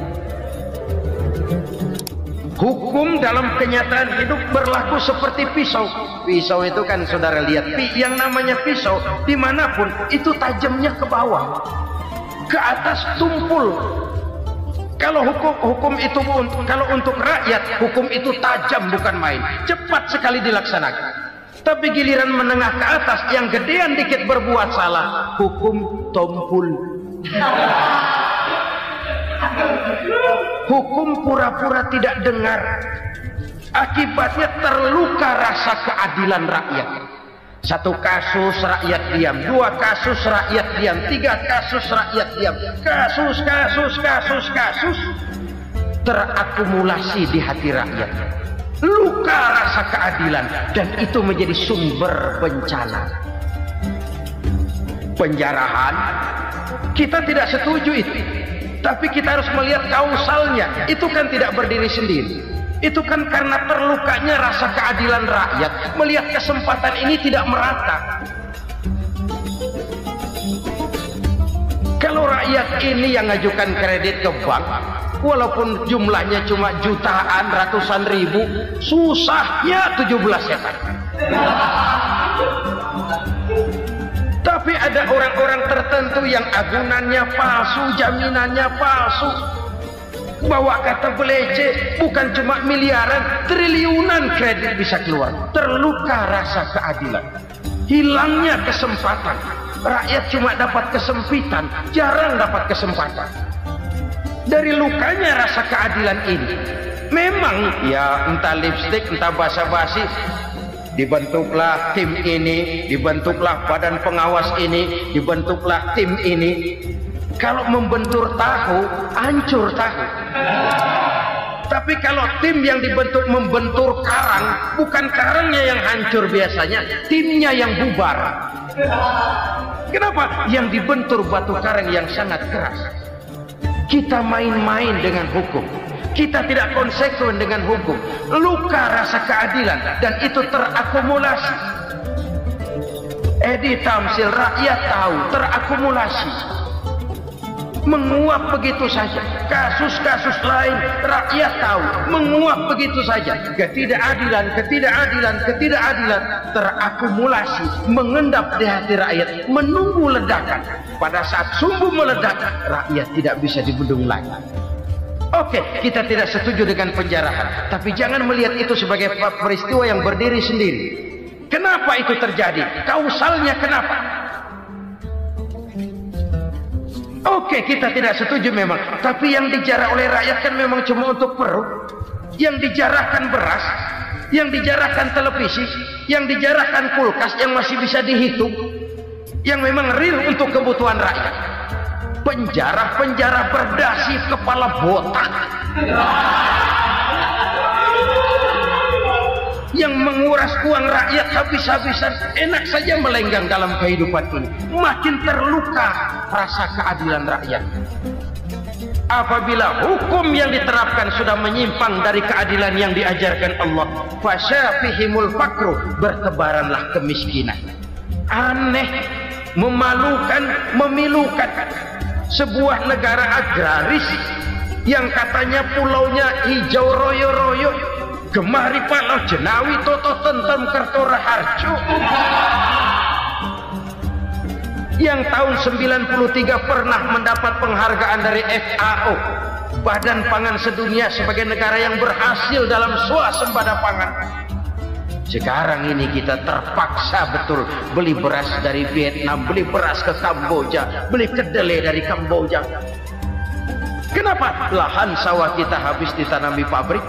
Hukum dalam kenyataan hidup berlaku seperti pisau. Pisau itu kan saudara lihat, yang namanya pisau dimanapun itu tajamnya ke bawah, ke atas tumpul. Kalau hukum itu, kalau untuk rakyat, hukum itu tajam bukan main, cepat sekali dilaksanakan. Tapi giliran menengah ke atas, yang gedean dikit berbuat salah, hukum tumpul. Hukum pura-pura tidak dengar, akibatnya terluka rasa keadilan rakyat. Satu kasus rakyat diam, dua kasus rakyat diam, tiga kasus rakyat diam, kasus terakumulasi di hati rakyat, luka rasa keadilan, dan itu menjadi sumber bencana. Penjarahan kita tidak setuju itu, tapi kita harus melihat kausalnya. Itu kan tidak berdiri sendiri, itu kan karena terlukanya rasa keadilan rakyat, melihat kesempatan ini tidak merata. Kalau rakyat ini yang ngajukan kredit ke bank, walaupun jumlahnya cuma jutaan, ratusan ribu, susahnya 17 setan. Tapi ada orang-orang tertentu yang agunannya palsu, jaminannya palsu, bawa kata belece, bukan cuma miliaran, triliunan kredit bisa keluar. Terluka rasa keadilan, hilangnya kesempatan. Rakyat cuma dapat kesempitan, jarang dapat kesempatan. Dari lukanya rasa keadilan ini, memang ya entah lipstik, entah basa-basi, dibentuklah tim ini, dibentuklah badan pengawas ini, dibentuklah tim ini. Kalau membentur tahu, hancur tahu. Tapi kalau tim yang dibentuk membentur karang, bukan karangnya yang hancur biasanya, timnya yang bubar. Kenapa? Yang dibentur batu karang yang sangat keras. Kita main-main dengan hukum, kita tidak konsekuen dengan hukum, luka rasa keadilan, dan itu terakumulasi. Edi Tamsil, rakyat tahu, terakumulasi, menguap begitu saja. Kasus-kasus lain rakyat tahu, menguap begitu saja. Ketidakadilan terakumulasi, mengendap di hati rakyat, menunggu ledakan. Pada saat sumbu meledak, rakyat tidak bisa dibendung lagi. Oke, kita tidak setuju dengan penjarahan, tapi jangan melihat itu sebagai peristiwa yang berdiri sendiri. Kenapa itu terjadi? Kausalnya kenapa? Oke, kita tidak setuju memang, tapi yang dijarah oleh rakyat kan memang cuma untuk perut. Yang dijarahkan beras, yang dijarahkan televisi, yang dijarahkan kulkas yang masih bisa dihitung, yang memang real untuk kebutuhan rakyat. Penjara-penjara berdasi kepala botak yang menguras uang rakyat habis-habisan, enak saja melenggang dalam kehidupan ini. Makin terluka rasa keadilan rakyat. Apabila hukum yang diterapkan sudah menyimpang dari keadilan yang diajarkan Allah, fasyafihimul fakru, bertebaranlah kemiskinan. Aneh, memalukan, memilukan. Sebuah negara agraris yang katanya pulaunya hijau royo-royo, Gemah Ripalah, Jenawi, Toto, Tentem, Kertora, Harjo, yang tahun 93 pernah mendapat penghargaan dari FAO, Badan Pangan Sedunia, sebagai negara yang berhasil dalam swasembada pangan. Sekarang ini kita terpaksa betul beli beras dari Vietnam, beli beras ke Kamboja, beli kedelai dari Kamboja. Kenapa? Lahan sawah kita habis ditanami pabrik.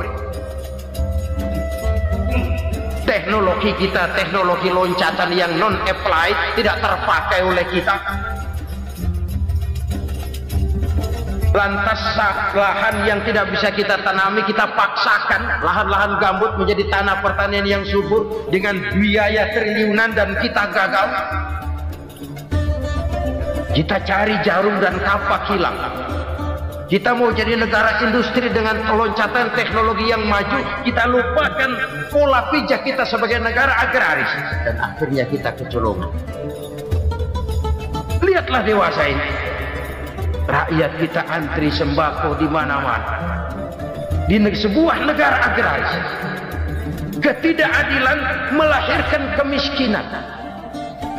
Teknologi kita, teknologi loncatan yang non-applied, tidak terpakai oleh kita. Lantas lahan yang tidak bisa kita tanami, kita paksakan lahan-lahan gambut menjadi tanah pertanian yang subur dengan biaya triliunan, dan kita gagal. Kita cari jarum dan kapak hilang. Kita mau jadi negara industri dengan loncatan teknologi yang maju, kita lupakan pola pijak kita sebagai negara agraris, dan akhirnya kita kecolongan. Lihatlah dewasa ini, rakyat kita antri sembako di mana-mana. Di sebuah negara agraris, ketidakadilan melahirkan kemiskinan,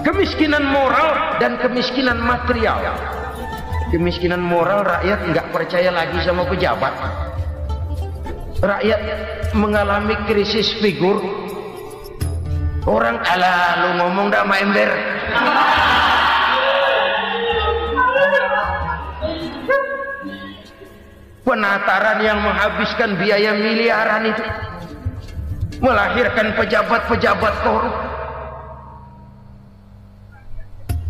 kemiskinan moral dan kemiskinan material. Kemiskinan moral, rakyat nggak percaya lagi sama pejabat. Rakyat mengalami krisis figur. Orang, ala lu ngomong dah sama ember. Penataran yang menghabiskan biaya miliaran itu melahirkan pejabat-pejabat korup.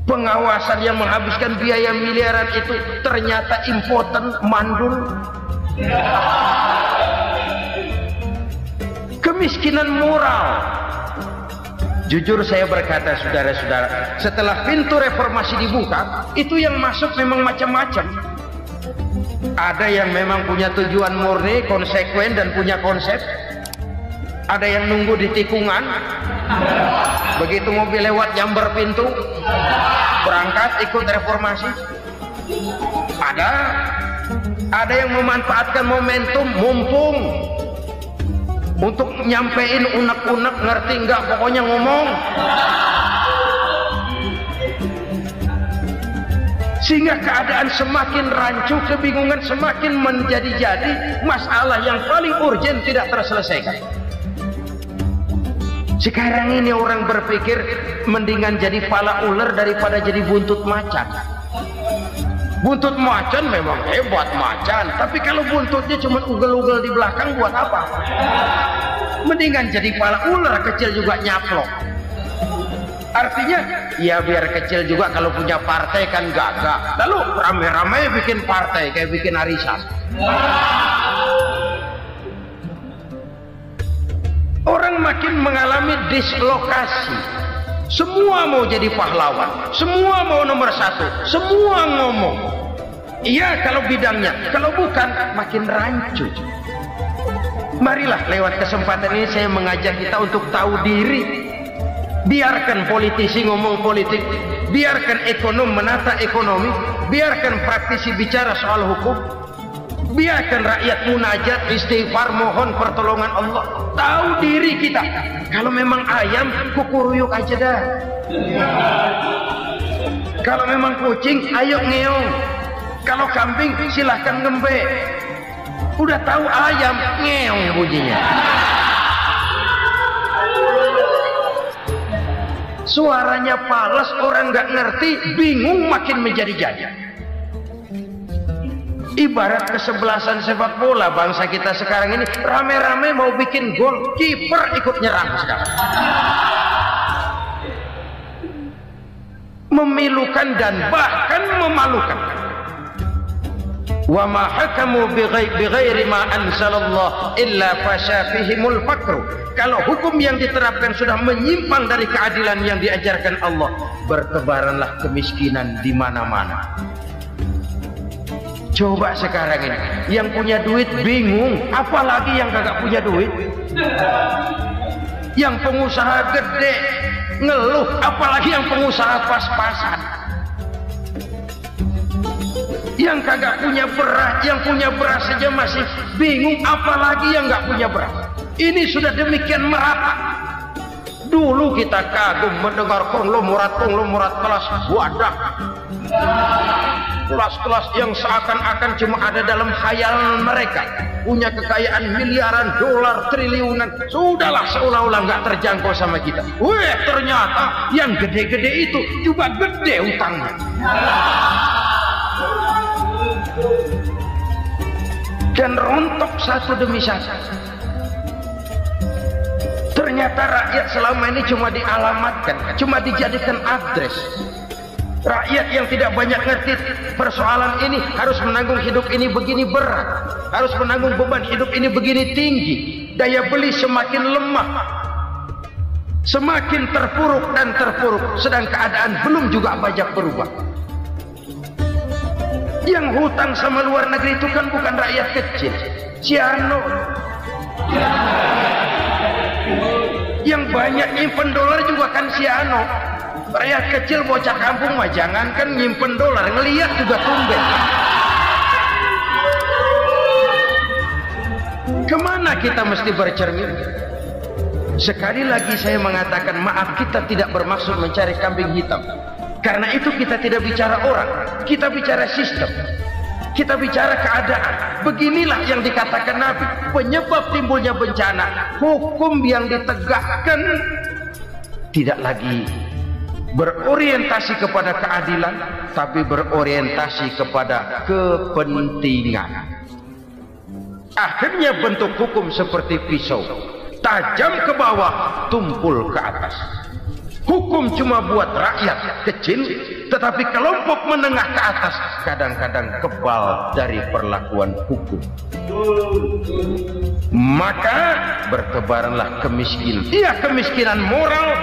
Pengawasan yang menghabiskan biaya miliaran itu ternyata impoten, mandul. Kemiskinan moral. Jujur saya berkata, saudara-saudara, setelah pintu reformasi dibuka, itu yang masuk memang macam-macam. Ada yang memang punya tujuan murni, konsekuen, dan punya konsep. Ada yang nunggu di tikungan, begitu mobil lewat nyamber pintu, berangkat ikut reformasi. Ada yang memanfaatkan momentum, mumpung, untuk nyampein unek-unek, ngerti nggak, pokoknya ngomong. Sehingga keadaan semakin rancu, kebingungan semakin menjadi-jadi, masalah yang paling urgen tidak terselesaikan. Sekarang ini orang berpikir mendingan jadi pala ular daripada jadi buntut macan. Buntut macan memang hebat macan, tapi kalau buntutnya cuma ugel-ugel di belakang buat apa? Mendingan jadi pala ular, kecil juga nyaplok. Artinya ya biar kecil juga kalau punya partai kan gagah. Lalu rame-rame bikin partai kayak bikin arisan. makin mengalami dislokasi. Semua mau jadi pahlawan, semua mau nomor satu, semua ngomong. Iya kalau bidangnya, kalau bukan makin rancu. Marilah lewat kesempatan ini saya mengajak kita untuk tahu diri. Biarkan politisi ngomong politik, biarkan ekonom menata ekonomi, biarkan praktisi bicara soal hukum, biarkan rakyat munajat, istighfar, mohon pertolongan Allah. Tahu diri kita. Kalau memang ayam, kukuruyuk aja dah. Kalau memang kucing, ayo ngeong. Kalau kambing, silahkan ngembe. Udah tahu ayam, ngeong bunyinya. Suaranya palas, orang nggak ngerti, bingung, makin menjadi-jadi. Ibarat kesebelasan sepak bola bangsa kita sekarang ini, rame-rame mau bikin gol, kiper ikut nyerang sekarang. Memilukan dan bahkan memalukan. Wa ma hakamu bighairi ma anzalallah illa fasha fihimul fakru. Kalau hukum yang diterapkan sudah menyimpang dari keadilan yang diajarkan Allah, bertebaranlah kemiskinan di mana-mana. Coba sekarang ini, yang punya duit bingung, apalagi yang kagak punya duit. Yang pengusaha gede ngeluh, apalagi yang pengusaha pas-pasan. Yang kagak punya beras, yang punya beras saja masih bingung, apalagi yang nggak punya beras. Ini sudah demikian merata. Dulu kita kagum mendengar konglomerat kelas wadah, kelas-kelas yang seakan-akan cuma ada dalam khayal mereka, punya kekayaan miliaran dolar, triliunan. Sudahlah, seolah-olah nggak terjangkau sama kita. Weh, ternyata yang gede-gede itu juga gede utangnya. Dan rontok satu demi satu. Ternyata rakyat selama ini cuma dialamatkan, cuma dijadikan address. Rakyat yang tidak banyak ngerti persoalan ini harus menanggung hidup ini begini berat, harus menanggung beban hidup ini begini tinggi. Daya beli semakin lemah, semakin terpuruk dan terpuruk, sedang keadaan belum juga banyak berubah. Yang hutang sama luar negeri itu kan bukan rakyat kecil, Ciano. Yang banyak nyimpen dolar juga kan Ciano. Rakyat kecil bocah kampung mah jangankan nyimpen dolar, ngelihat juga tumben. Kemana kita mesti bercermin? Sekali lagi saya mengatakan maaf, kita tidak bermaksud mencari kambing hitam. Karena itu kita tidak bicara orang, kita bicara sistem, kita bicara keadaan. Beginilah yang dikatakan Nabi, penyebab timbulnya bencana, hukum yang ditegakkan tidak lagi berorientasi kepada keadilan, tapi berorientasi kepada kepentingan. Akhirnya bentuk hukum seperti pisau, tajam ke bawah, tumpul ke atas. Hukum cuma buat rakyat kecil, tetapi kelompok menengah ke atas kadang-kadang kebal dari perlakuan hukum. Maka bertebaranlah kemiskinan. Iya, kemiskinan moral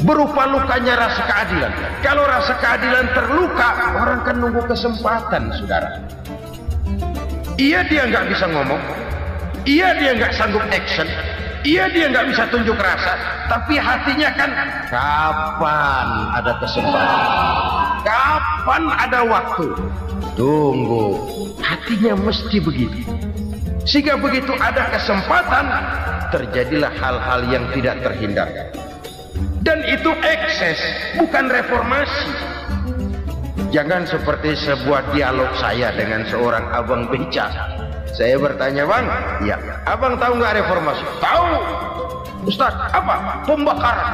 berupa lukanya rasa keadilan. Kalau rasa keadilan terluka, orang kan nunggu kesempatan, saudara. Iya, dia nggak bisa ngomong. Iya, dia nggak sanggup action. Iya, dia nggak bisa tunjuk rasa, tapi hatinya kan kapan ada kesempatan, kapan ada waktu, tunggu. Hatinya mesti begitu. Sehingga begitu ada kesempatan, terjadilah hal-hal yang tidak terhindarkan. Dan itu ekses, bukan reformasi. Jangan seperti sebuah dialog saya dengan seorang abang beca. Saya bertanya, bang, ya, abang tahu nggak reformasi? Tahu, Ustaz. Apa? Pembakaran.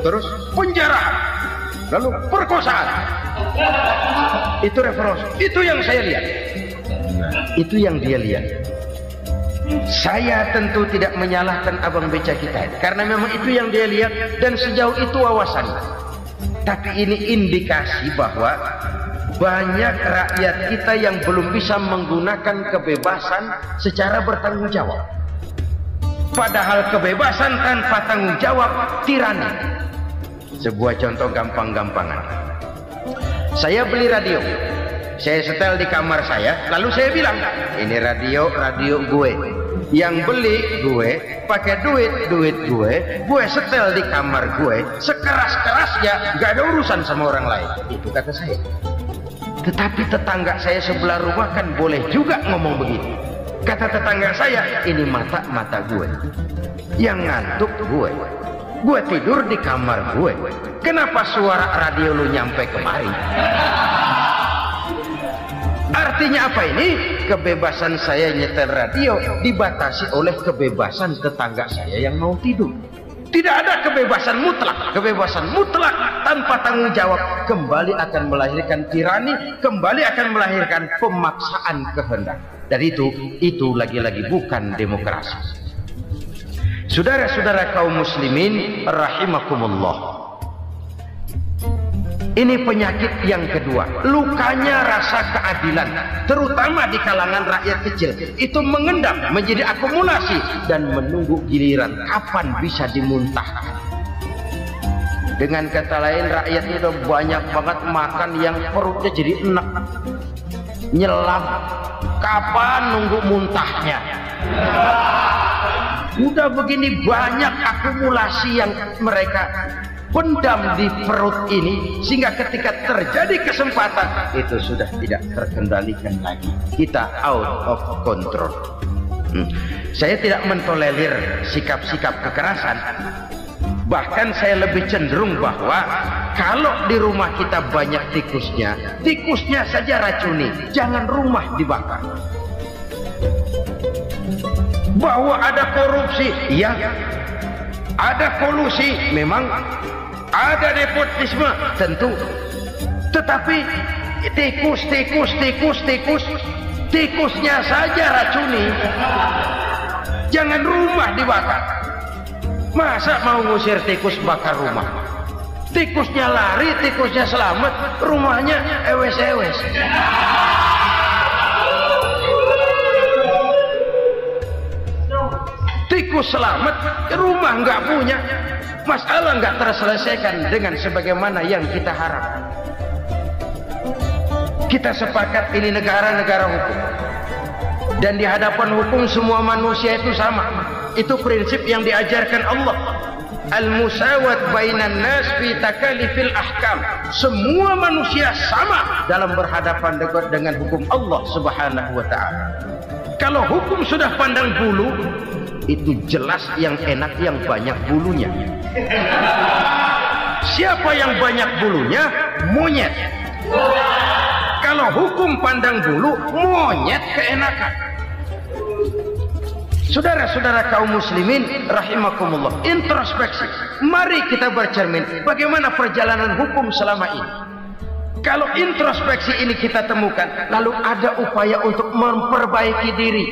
Terus penjarahan, lalu perkosaan. Itu reformasi. Itu yang saya lihat. Itu yang dia lihat. Saya tentu tidak menyalahkan abang beca kita, karena memang itu yang dia lihat dan sejauh itu wawasannya. Tapi ini indikasi bahwa banyak rakyat kita yang belum bisa menggunakan kebebasan secara bertanggung jawab. Padahal kebebasan tanpa tanggung jawab tirani. Sebuah contoh gampang-gampangan. Saya beli radio, saya setel di kamar saya, lalu saya bilang, ini radio gue. Yang beli gue, pakai duit gue setel di kamar gue, sekeras-kerasnya, gak ada urusan sama orang lain. Itu kata saya. Tetapi tetangga saya sebelah rumah kan boleh juga ngomong begitu. Kata tetangga saya, ini mata gue, yang ngantuk gue tidur di kamar gue, kenapa suara radio lu nyampe kemari? Artinya apa ini? Kebebasan saya nyetel radio dibatasi oleh kebebasan tetangga saya yang mau tidur. Tidak ada kebebasan mutlak. Kebebasan mutlak tanpa tanggung jawab kembali akan melahirkan tirani, kembali akan melahirkan pemaksaan kehendak. Dan itu lagi-lagi bukan demokrasi. Saudara-saudara kaum muslimin rahimakumullah. Ini penyakit yang kedua, lukanya rasa keadilan, terutama di kalangan rakyat kecil. Itu mengendap menjadi akumulasi dan menunggu giliran kapan bisa dimuntahkan. Dengan kata lain, rakyat itu banyak banget makan yang perutnya jadi enak, nyelam. Kapan nunggu muntahnya? Udah begini banyak akumulasi yang mereka pendam di perut ini, sehingga ketika terjadi kesempatan itu sudah tidak terkendalikan lagi. Kita out of control. Saya tidak mentolerir sikap-sikap kekerasan. Bahkan saya lebih cenderung bahwa kalau di rumah kita banyak tikusnya saja racuni, jangan rumah dibakar. Bahwa ada korupsi, ya, ada kolusi, memang ada nepotisme, tentu. Tetapi tikusnya saja racuni, jangan rumah dibakar. Masa mau ngusir tikus bakar rumah? Tikusnya lari, tikusnya selamat, rumahnya ewes-ewes. Tikus selamat, rumah nggak punya, masalah nggak terselesaikan dengan sebagaimana yang kita harapkan. Kita sepakat ini negara hukum, dan di hadapan hukum semua manusia itu sama. Itu prinsip yang diajarkan Allah. Al-musawat bainan nas fi takalifil ahkam. Semua manusia sama dalam berhadapan dengan hukum Allah Subhanahu wa taala. Kalau hukum sudah pandang bulu, itu jelas yang enak yang banyak bulunya. Siapa yang banyak bulunya? Monyet. Kalau hukum pandang bulu, monyet keenakan. Saudara-saudara kaum muslimin rahimakumullah, introspeksi. Mari kita bercermin bagaimana perjalanan hukum selama ini. Kalau introspeksi ini kita temukan, lalu ada upaya untuk memperbaiki diri.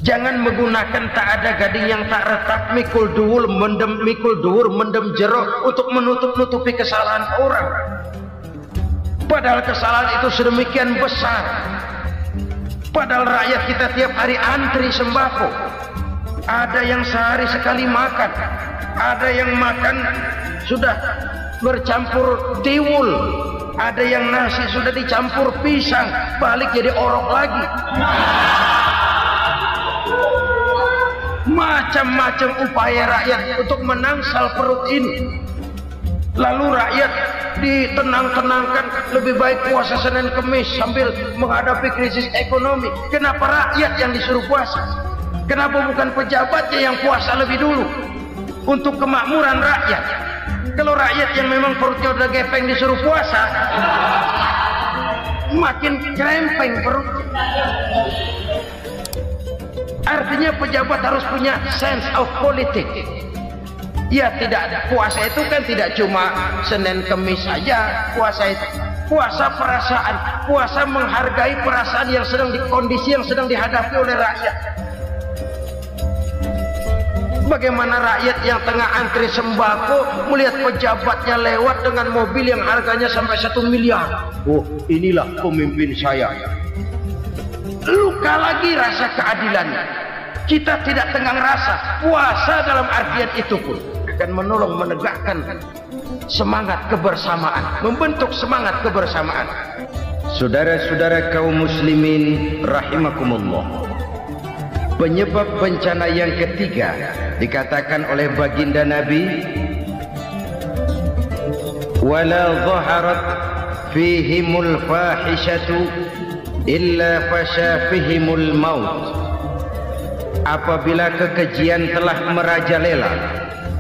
Jangan menggunakan tak ada gading yang tak retak, mikul dhuwur mendem jero untuk menutup-nutupi kesalahan orang. Padahal kesalahan itu sedemikian besar. Padahal rakyat kita tiap hari antri sembako. Ada yang sehari sekali makan, ada yang makan sudah bercampur tiwul, ada yang nasi sudah dicampur pisang, balik jadi orok lagi. Macam-macam upaya rakyat untuk menangsal perut ini. Lalu rakyat ditenang-tenangkan, lebih baik puasa Senin Kemis sambil menghadapi krisis ekonomi. Kenapa rakyat yang disuruh puasa? Kenapa bukan pejabatnya yang puasa lebih dulu untuk kemakmuran rakyat? Kalau rakyat yang memang perutnya udah gepeng disuruh puasa, makin krempeng perut. Artinya pejabat harus punya sense of politics. Ya, tidak, puasa itu kan tidak cuma Senin Kemis saja. Puasa itu puasa perasaan, puasa menghargai perasaan yang sedang kondisi yang sedang dihadapi oleh rakyat. Bagaimana rakyat yang tengah antri sembako melihat pejabatnya lewat dengan mobil yang harganya sampai 1 miliar. Oh, inilah pemimpin saya. Luka lagi rasa keadilannya. Kita tidak tenggang rasa. Puasa dalam artian itu pun akan menolong menegakkan semangat kebersamaan, membentuk semangat kebersamaan. Saudara-saudara kaum muslimin rahimakumullah, penyebab bencana yang ketiga dikatakan oleh baginda Nabi, wala dhaharat fihimul fahishatu illa fasha fihimul maut. Apabila kekejian telah merajalela,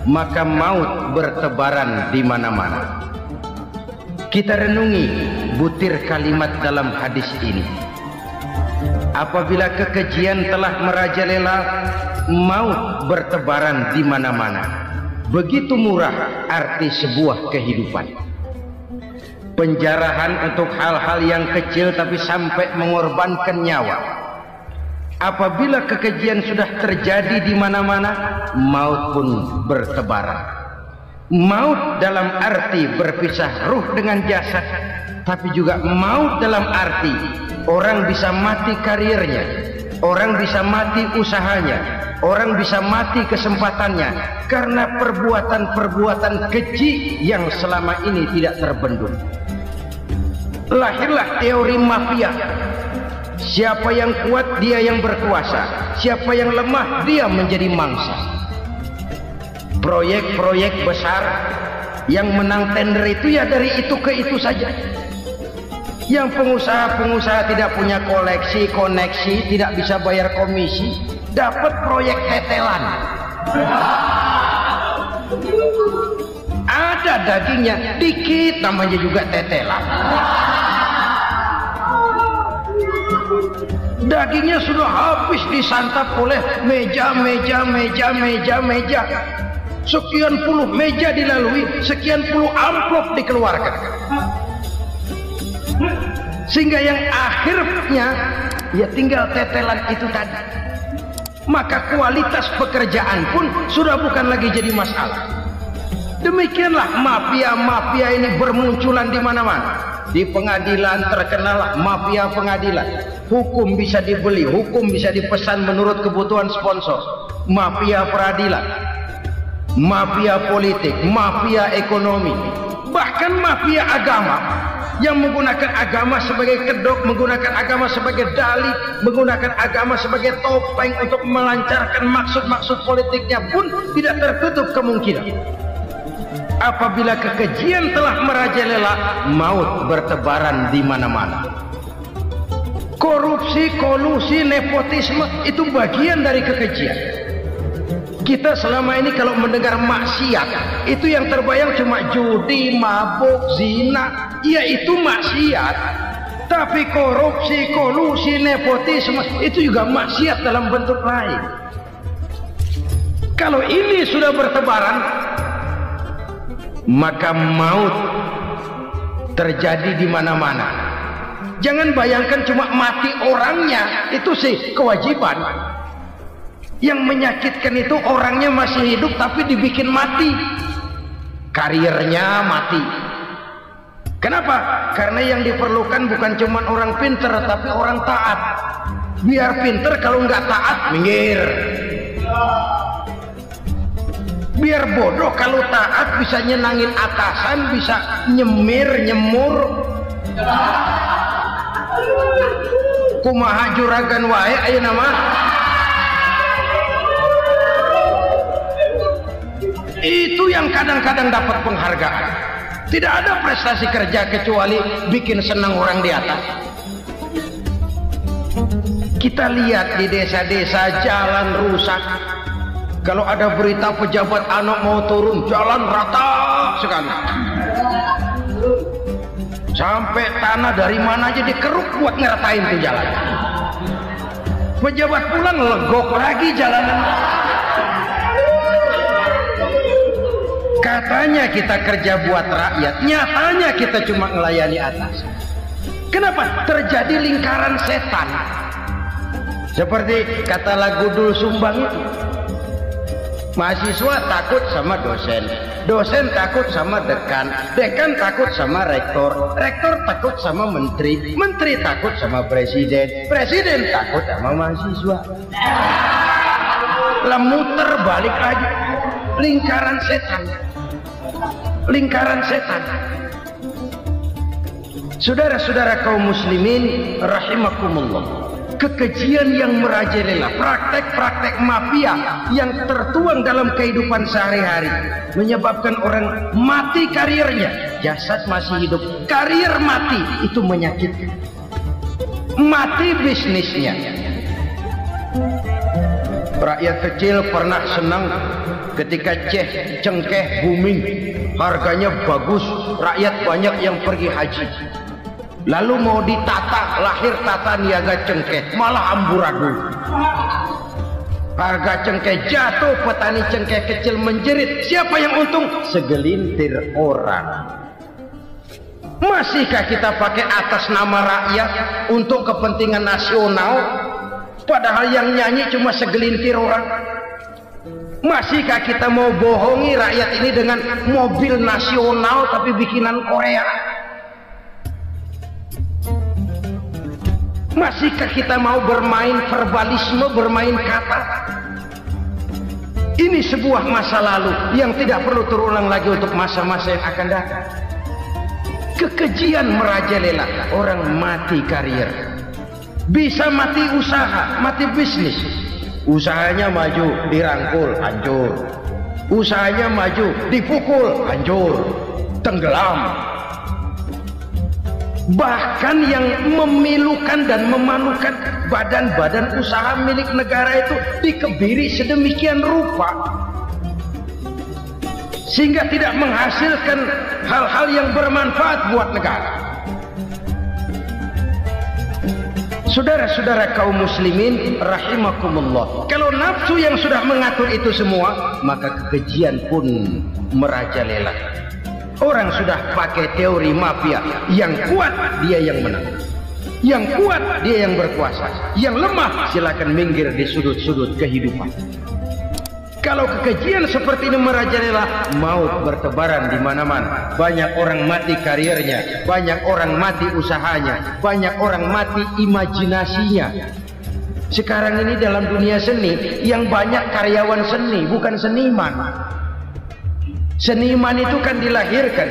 maka maut bertebaran di mana-mana. Kita renungi butir kalimat dalam hadis ini. Apabila kekejian telah merajalela, maut bertebaran di mana-mana. Begitu murah arti sebuah kehidupan. Penjarahan untuk hal-hal yang kecil tapi sampai mengorbankan nyawa. Apabila kekejian sudah terjadi di mana-mana, maut pun bertebaran. Maut dalam arti berpisah ruh dengan jasad, tapi juga maut dalam arti orang bisa mati karirnya, orang bisa mati usahanya, orang bisa mati kesempatannya karena perbuatan-perbuatan keji yang selama ini tidak terbendung. Lahirlah teori mafia. Siapa yang kuat dia yang berkuasa, siapa yang lemah dia menjadi mangsa. Proyek-proyek besar yang menang tender itu ya dari itu ke itu saja. Yang pengusaha-pengusaha tidak punya koneksi, tidak bisa bayar komisi, dapat proyek tetelan. Ada dagingnya dikit, namanya juga tetelan. Dagingnya sudah habis disantap oleh meja. Sekian puluh meja dilalui, sekian puluh amplop dikeluarkan. Sehingga yang akhirnya ya tinggal tetelan itu tadi. Maka kualitas pekerjaan pun sudah bukan lagi jadi masalah. Demikianlah mafia-mafia ini bermunculan di mana-mana. Di pengadilan terkenal mafia pengadilan. Hukum bisa dibeli, hukum bisa dipesan menurut kebutuhan sponsor. Mafia peradilan, mafia politik, mafia ekonomi, bahkan mafia agama yang menggunakan agama sebagai kedok, menggunakan agama sebagai dalih, menggunakan agama sebagai topeng untuk melancarkan maksud-maksud politiknya pun tidak tertutup kemungkinan. Apabila kekejian telah merajalela, maut bertebaran di mana-mana. Korupsi, kolusi, nepotisme itu bagian dari kekejian. Kita selama ini kalau mendengar maksiat, itu yang terbayang cuma judi, mabuk, zina. Ya itu maksiat. Tapi korupsi, kolusi, nepotisme itu juga maksiat dalam bentuk lain. Kalau ini sudah bertebaran, maka maut terjadi di mana-mana. Jangan bayangkan cuma mati orangnya, itu sih kewajiban. Yang menyakitkan itu orangnya masih hidup tapi dibikin mati, karirnya mati. Kenapa? Karena yang diperlukan bukan cuma orang pinter tapi orang taat. Biar pinter, kalau nggak taat minggir. Biar bodoh, kalau taat bisa nyenangin atasan, bisa nyemur. Kumaha juragan wae ayo nama. Itu yang kadang-kadang dapat penghargaan. Tidak ada prestasi kerja kecuali bikin senang orang di atas. Kita lihat di desa-desa jalan rusak. Kalau ada berita pejabat anak mau turun, jalan rata sekali. Sampai tanah dari mana aja dikeruk buat ngeratain tuh jalan. Pejabat pulang legok lagi jalanan. Katanya kita kerja buat rakyat, nyatanya kita cuma melayani atas. Kenapa? Terjadi lingkaran setan. Seperti kata lagu Dul Sumbang itu. Mahasiswa takut sama dosen, dosen takut sama dekan, dekan takut sama rektor, rektor takut sama menteri, menteri takut sama presiden, presiden takut sama mahasiswa. Lah muter balik lagi, lingkaran setan, lingkaran setan. Saudara-saudara kaum muslimin rahimakumullah, kekejian yang merajalela, praktek-praktek mafia yang tertuang dalam kehidupan sehari-hari menyebabkan orang mati karirnya, jasad masih hidup, karir mati, itu menyakitkan. Mati bisnisnya. Rakyat kecil pernah senang ketika cengkeh booming, harganya bagus, rakyat banyak yang pergi haji. Lalu mau ditata, lahir tata niaga cengkeh, malah amburadul. Harga cengkeh jatuh, petani cengkeh kecil menjerit. Siapa yang untung? Segelintir orang. Masihkah kita pakai atas nama rakyat untuk kepentingan nasional, padahal yang nyanyi cuma segelintir orang? Masihkah kita mau bohongi rakyat ini dengan mobil nasional tapi bikinan Korea? Masihkah kita mau bermain verbalisme, bermain kata? Ini sebuah masa lalu yang tidak perlu terulang lagi untuk masa-masa yang akan datang. Kekejian merajalela, orang mati karir, bisa mati usaha, mati bisnis. Usahanya maju, dirangkul, hancur. Usahanya maju, dipukul, hancur, tenggelam. Bahkan yang memilukan dan memalukan badan-badan usaha milik negara itu dikebiri sedemikian rupa sehingga tidak menghasilkan hal-hal yang bermanfaat buat negara. Saudara-saudara kaum muslimin rahimakumullah, kalau nafsu yang sudah mengatur itu semua, maka kekejian pun merajalela. Orang sudah pakai teori mafia, yang kuat dia yang menang, yang kuat dia yang berkuasa, yang lemah silakan minggir di sudut-sudut kehidupan. Kalau kekejian seperti ini merajalela, maut bertebaran di mana-mana. Banyak orang mati karirnya, banyak orang mati usahanya, banyak orang mati imajinasinya. Sekarang ini dalam dunia seni yang banyak karyawan seni, bukan seniman. Seniman itu kan dilahirkan,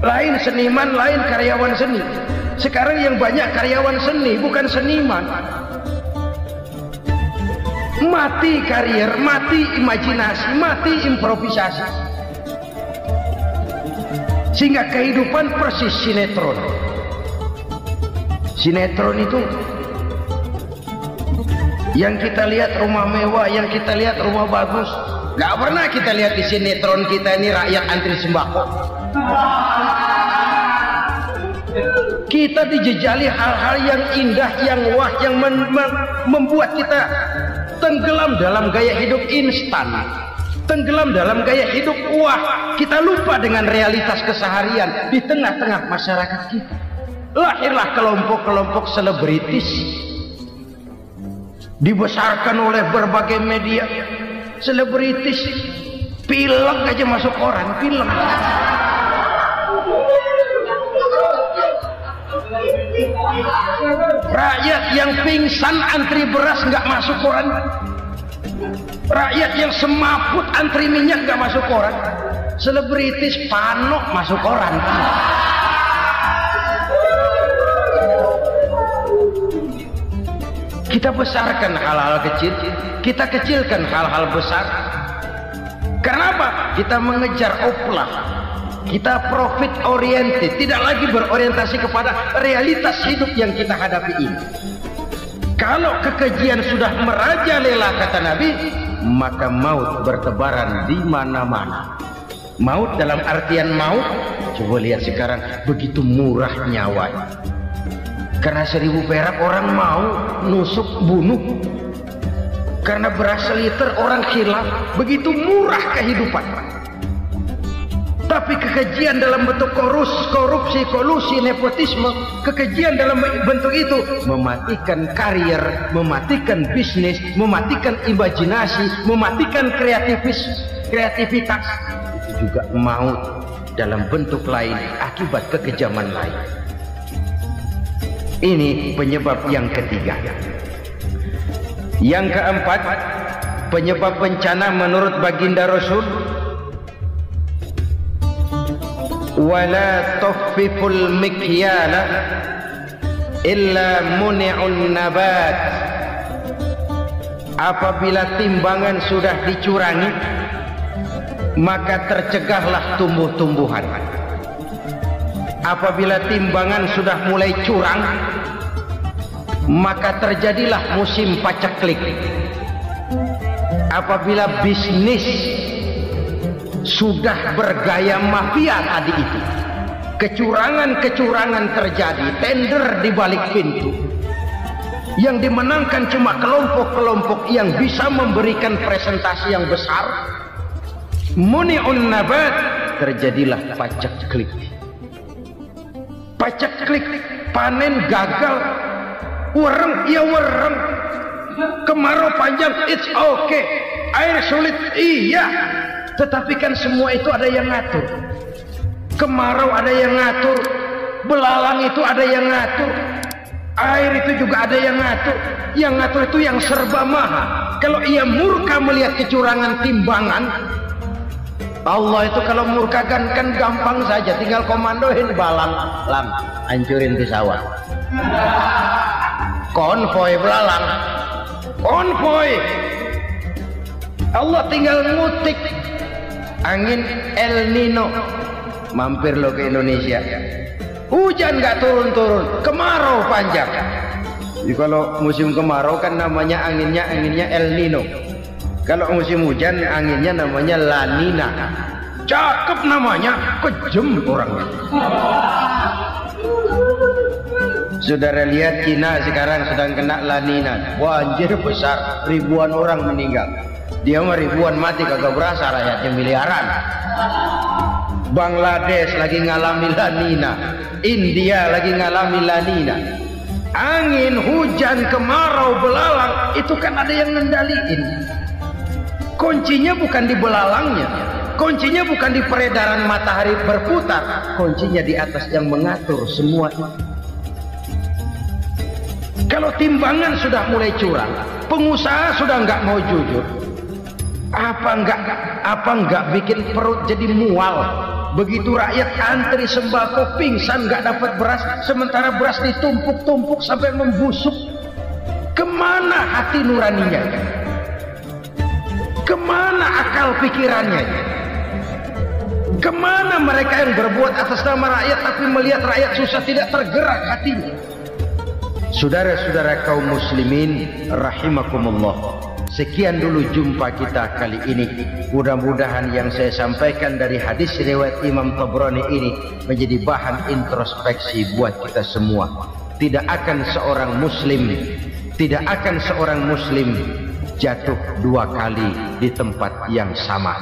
lain seniman, lain karyawan seni. Sekarang yang banyak karyawan seni, bukan seniman. Mati karir, mati imajinasi, mati improvisasi, sehingga kehidupan persis sinetron. Sinetron itu yang kita lihat rumah mewah, yang kita lihat rumah bagus. Gak pernah kita lihat di sinetron kita ini rakyat antri sembako. Kita dijejali hal-hal yang indah, yang wah, yang membuat kita tenggelam dalam gaya hidup instan, tenggelam dalam gaya hidup wah. Kita lupa dengan realitas keseharian di tengah-tengah masyarakat kita. Lahirlah kelompok-kelompok selebritis, dibesarkan oleh berbagai media. Selebritis, pilek aja masuk koran, pilek. Rakyat yang pingsan antri beras nggak masuk koran. Rakyat yang semaput antri minyak nggak masuk koran. Selebritis panok masuk koran. Kita besarkan hal-hal kecil, kita kecilkan hal-hal besar. Kenapa? Kita mengejar oplah, kita profit oriented, tidak lagi berorientasi kepada realitas hidup yang kita hadapi ini. Kalau kekejian sudah merajalela, kata Nabi, maka maut bertebaran di mana-mana. Maut dalam artian maut, coba lihat sekarang begitu murah nyawanya. Karena 1000 perak orang mau nusuk bunuh. Karena beras seliter orang khilaf. Begitu murah kehidupan. Tapi kekejian dalam bentuk korupsi, kolusi, nepotisme, kekejian dalam bentuk itu mematikan karier, mematikan bisnis, mematikan imajinasi, mematikan kreativitas. Itu juga maut dalam bentuk lain akibat kekejaman lain. Ini penyebab yang ketiga. Yang keempat, penyebab bencana menurut baginda Rasul, wala tuffiful mikyala illa muni'un nabat. Apabila timbangan sudah dicurangi, maka tercegahlah tumbuh-tumbuhan. Apabila timbangan sudah mulai curang, maka terjadilah musim paceklik. Apabila bisnis sudah bergaya mafia tadi itu, kecurangan-kecurangan terjadi, tender di balik pintu, yang dimenangkan cuma kelompok-kelompok yang bisa memberikan presentasi yang besar, muni'un nabat, terjadilah paceklik. Paceklik, panen gagal, wereng, ya wereng, kemarau panjang, it's okay, air sulit, iya. Tetapi kan semua itu ada yang ngatur. Kemarau ada yang ngatur, belalang itu ada yang ngatur, air itu juga ada yang ngatur. Yang ngatur itu yang serba maha. Kalau ia murka melihat kecurangan timbangan, Allah itu kalau murka kan gampang saja, tinggal komandoin balang, lam, hancurin pesawat. Konvoy belalang, konvoy. Allah tinggal ngutik. Angin El Nino mampir lo ke Indonesia, hujan nggak turun-turun, kemarau panjang. Jadi kalau musim kemarau kan namanya anginnya El Nino. Kalau musim hujan anginnya namanya La Nina. Cakep namanya, kejem orangnya. Saudara lihat Cina sekarang sedang kena La Nina, banjir besar, ribuan orang meninggal. Dia mah ribuan mati kagak berasa, rakyatnya miliaran. Bangladesh lagi ngalami La Nina, India lagi ngalami La Nina. Angin, hujan, kemarau, belalang itu kan ada yang ngendaliin. Kuncinya bukan di belalangnya, kuncinya bukan di peredaran matahari berputar, kuncinya di atas yang mengatur semua itu. Kalau timbangan sudah mulai curang, pengusaha sudah nggak mau jujur, apa enggak bikin perut jadi mual. Begitu rakyat antri sembako pingsan nggak dapat beras, sementara beras ditumpuk-tumpuk sampai membusuk. Kemana hati nuraninya? Kemana akal pikirannya? Kemana mereka yang berbuat atas nama rakyat tapi melihat rakyat susah tidak tergerak hatinya? Saudara-saudara kaum muslimin rahimakumullah, sekian dulu jumpa kita kali ini. Mudah-mudahan yang saya sampaikan dari hadis riwayat Imam Tabrani ini menjadi bahan introspeksi buat kita semua. Tidak akan seorang muslim jatuh dua kali di tempat yang sama.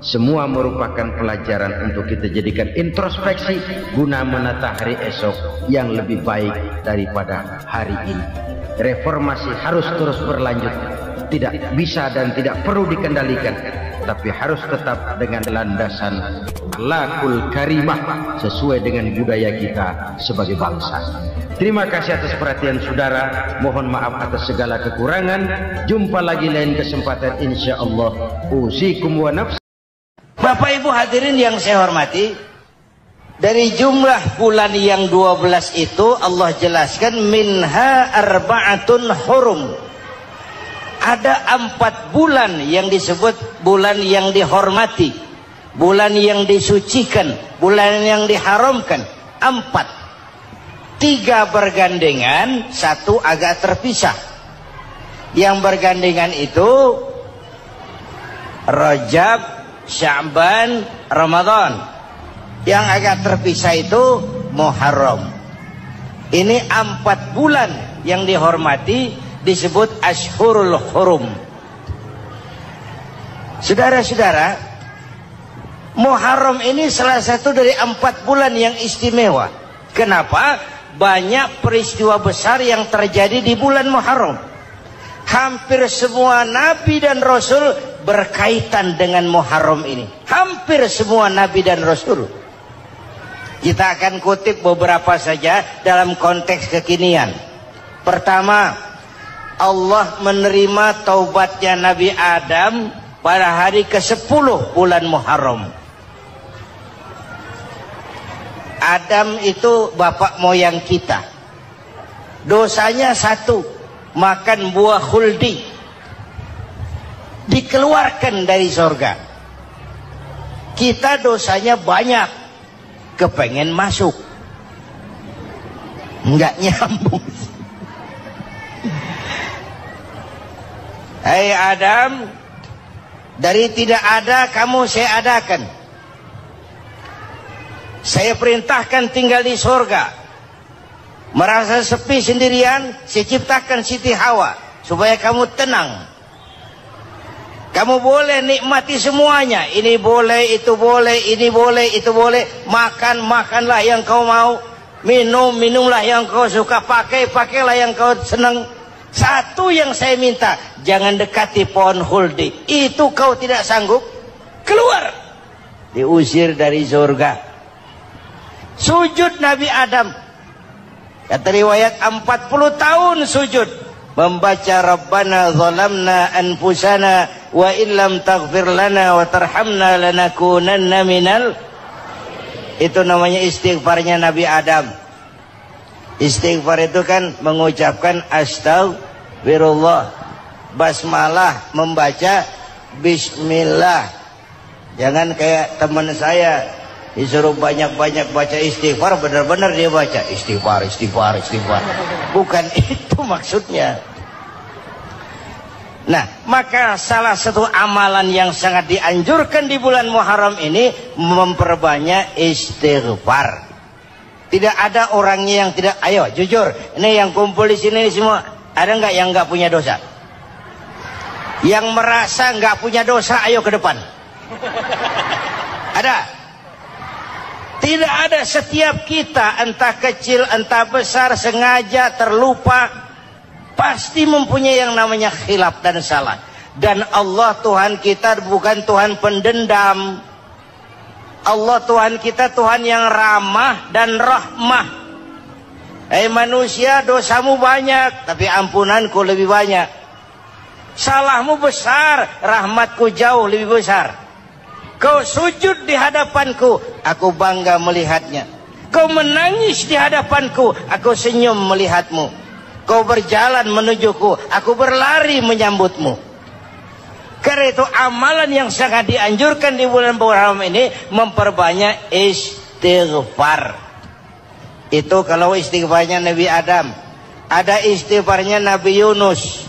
Semua merupakan pelajaran untuk kita jadikan introspeksi guna menata hari esok yang lebih baik daripada hari ini. Reformasi harus terus berlanjut, tidak bisa dan tidak perlu dikendalikan, tapi harus tetap dengan landasan akhlakul karimah sesuai dengan budaya kita sebagai bangsa. Terima kasih atas perhatian saudara, mohon maaf atas segala kekurangan. Jumpa lagi lain kesempatan insyaallah. Usikum wa nafsi. Bapak Ibu hadirin yang saya hormati, dari jumlah bulan yang 12 itu Allah jelaskan minha arba'atun hurum. Ada 4 bulan yang disebut bulan yang dihormati, bulan yang disucikan, bulan yang diharamkan. 4, 3 bergandengan, 1 agak terpisah. Yang bergandengan itu Rajab, Sya'ban, Ramadan. Yang agak terpisah itu Muharram. Ini 4 bulan yang dihormati disebut Ashhurul Hurum. Saudara-saudara, Muharram ini salah satu dari 4 bulan yang istimewa. Kenapa? Banyak peristiwa besar yang terjadi di bulan Muharram. Hampir semua nabi dan rasul berkaitan dengan Muharram ini. Hampir semua nabi dan rasul. Kita akan kutip beberapa saja dalam konteks kekinian. Pertama, Allah menerima taubatnya Nabi Adam pada hari ke-10 bulan Muharram. Adam itu bapak moyang kita. Dosanya 1, makan buah khuldi. Dikeluarkan dari surga. Kita dosanya banyak, kepengen masuk, nggak nyambung. Hai Adam, dari tidak ada kamu saya adakan. Saya perintahkan tinggal di surga. Merasa sepi sendirian, saya ciptakan Siti Hawa supaya kamu tenang. Kamu boleh nikmati semuanya. Ini boleh, itu boleh, ini boleh, itu boleh. Makan, makanlah yang kau mau. Minum, minumlah yang kau suka. Pakai, pakailah yang kau senang. Satu yang saya minta, jangan dekati pohon khuldi. Itu kau tidak sanggup, keluar. Diusir dari surga. Sujud Nabi Adam. Kata riwayat 40 tahun sujud. Membaca Rabbana zalamna anfusana wa illam taghfir lana wa tarhamna lanakunanna minal. Itu namanya istighfarnya Nabi Adam. Istighfar itu kan mengucapkan astagfirullah, basmalah, membaca bismillah. Jangan kayak teman saya disuruh banyak-banyak baca istighfar, benar-benar dia baca istighfar, istighfar, istighfar. Bukan itu maksudnya. Nah, maka salah satu amalan yang sangat dianjurkan di bulan Muharram ini memperbanyak istighfar. Tidak ada orangnya yang tidak. Ayo jujur, ini yang kumpul di sini semua, ada nggak yang nggak punya dosa? Yang merasa nggak punya dosa, ayo ke depan. Ada? Tidak ada. Setiap kita, entah kecil entah besar, sengaja terlupa, pasti mempunyai yang namanya khilaf dan salah. Dan Allah Tuhan kita bukan Tuhan pendendam. Allah Tuhan kita Tuhan yang ramah dan rahmah. Manusia, dosamu banyak, tapi ampunanku lebih banyak. Salahmu besar, rahmatku jauh lebih besar. Kau sujud di hadapanku, aku bangga melihatnya. Kau menangis di hadapanku, aku senyum melihatmu. Kau berjalan menujuku, aku berlari menyambutmu. Karena itu amalan yang sangat dianjurkan di bulan Muharram ini memperbanyak istighfar. Itu kalau istighfarnya Nabi Adam. Ada istighfarnya Nabi Yunus.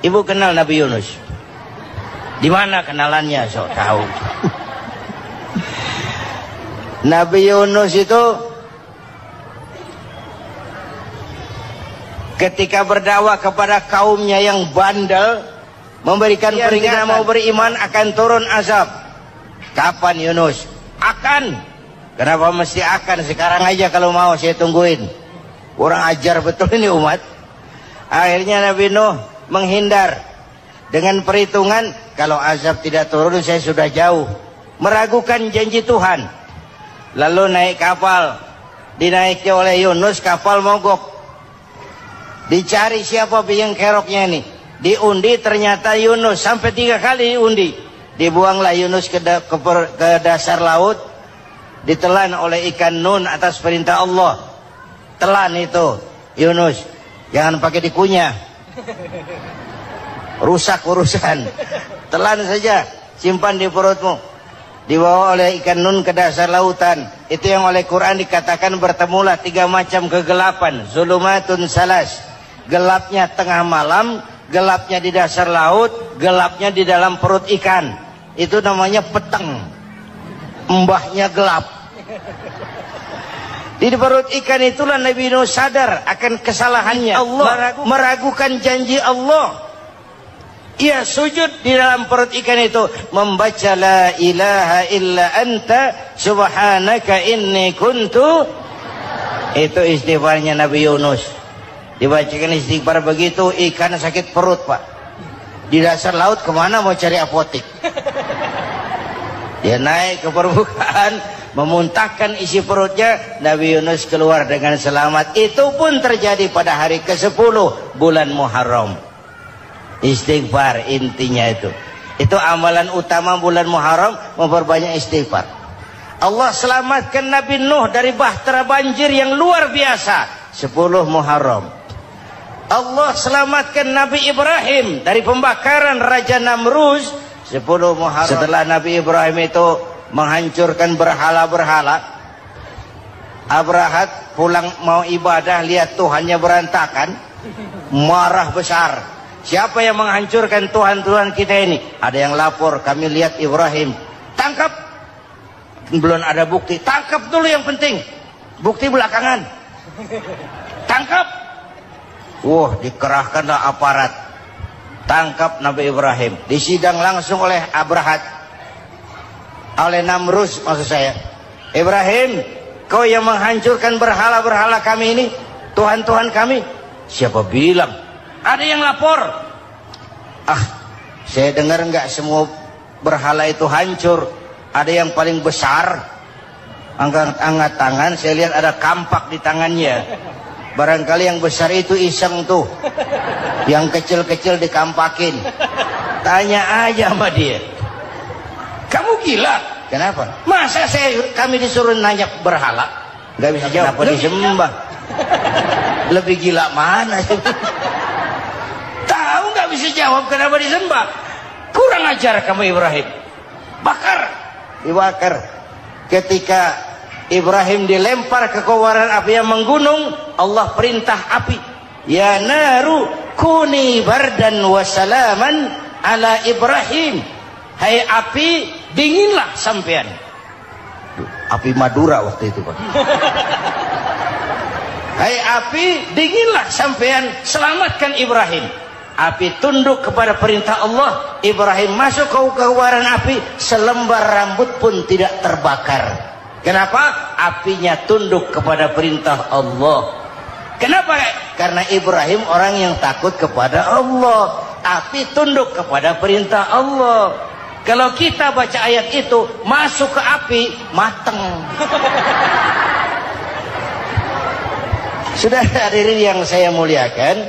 Ibu kenal Nabi Yunus? Di mana kenalannya? Sok tahu. Nabi Yunus itu ketika berdakwah kepada kaumnya yang bandel, memberikan peringatan mau beriman akan turun azab. Kapan Yunus? Akan. Kenapa mesti akan? Sekarang aja kalau mau, saya tungguin. Kurang ajar betul ini umat. Akhirnya Nabi Nuh menghindar dengan perhitungan, kalau azab tidak turun saya sudah jauh. Meragukan janji Tuhan. Lalu naik kapal, dinaiki oleh Yunus, kapal mogok. Dicari siapa biang keroknya ini. Diundi, ternyata Yunus. Sampai 3 kali diundi. Dibuanglah Yunus ke dasar laut. Ditelan oleh ikan nun atas perintah Allah. Telan itu Yunus. Jangan pakai dikunyah, rusak urusan. Telan saja, simpan di perutmu. Dibawa oleh ikan nun ke dasar lautan. Itu yang oleh Quran dikatakan bertemulah 3 macam kegelapan. Zulumatun salas. Gelapnya tengah malam, gelapnya di dasar laut, gelapnya di dalam perut ikan. Itu namanya peteng. Mbahnya gelap. Di perut ikan itulah Nabi Nuh sadar akan kesalahannya. Allah meragukan janji Allah. Ia sujud di dalam perut ikan itu membaca la ilaha illa anta subhanaka inni kuntu. Itu istighfarnya Nabi Yunus. Dibacakan istighfar begitu, ikan sakit perut, Pak. Di dasar laut kemana mau cari apotik? Dia naik ke permukaan, memuntahkan isi perutnya, Nabi Yunus keluar dengan selamat. Itu pun terjadi pada hari ke-10 bulan Muharram. Istighfar intinya itu. Itu amalan utama bulan Muharram, memperbanyak istighfar. Allah selamatkan Nabi Nuh dari bahtera banjir yang luar biasa 10 Muharram. Allah selamatkan Nabi Ibrahim dari pembakaran Raja Namruz 10 Muharram. Setelah Nabi Ibrahim itu menghancurkan berhala-berhala, Abrahat pulang mau ibadah, lihat Tuhannya berantakan, marah besar. Siapa yang menghancurkan Tuhan-Tuhan kita ini? Ada yang lapor, kami lihat Ibrahim. Tangkap. Belum ada bukti. Tangkap dulu yang penting. Bukti belakangan. Tangkap. Wah, dikerahkanlah aparat. Tangkap Nabi Ibrahim. Disidang langsung oleh Abrahat. Oleh Namruz maksud saya. Ibrahim, kau yang menghancurkan berhala-berhala kami ini, Tuhan-Tuhan kami. Siapa bilang? Ada yang lapor. Saya dengar enggak semua berhala itu hancur. Ada yang paling besar, angkat tangan, saya lihat ada kampak di tangannya. Barangkali yang besar itu iseng tuh, yang kecil-kecil dikampakin. Tanya aja sama dia. Kamu gila? Kenapa? Masa kami disuruh nanya berhala? Gak bisa jawab. Kenapa disembah? Lebih gila mana? Tahu nggak bisa jawab kenapa disembah? Kurang ajar kamu Ibrahim. Bakar. Dibakar. Ketika Ibrahim dilempar ke kobaran api yang menggunung, Allah perintah api, ya naru kuni bardan wa salaman ala Ibrahim. Hai api, dinginlah sampean. Api Madura waktu itu, Pak. Hai api, dinginlah sampean, selamatkan Ibrahim. Api tunduk kepada perintah Allah. Ibrahim masuk ke kobaran api, selembar rambut pun tidak terbakar. Kenapa? Apinya tunduk kepada perintah Allah. Kenapa? Karena Ibrahim orang yang takut kepada Allah. Api tunduk kepada perintah Allah. Kalau kita baca ayat itu, masuk ke api, mateng. Sudah hadirin yang saya muliakan,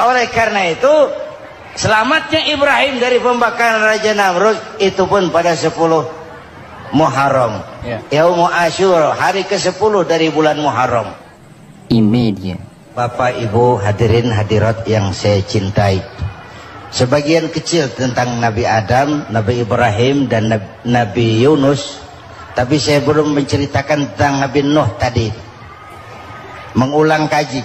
oleh karena itu selamatnya Ibrahim dari pembakaran Raja Namrud itu pun pada 10 Muharram, Yaumul Asyura, hari ke-10 dari bulan Muharram. Imedia. Bapak Ibu hadirin hadirat yang saya cintai, sebagian kecil tentang Nabi Adam, Nabi Ibrahim dan Nabi Yunus, tapi saya belum menceritakan tentang Nabi Nuh tadi. Mengulang kaji.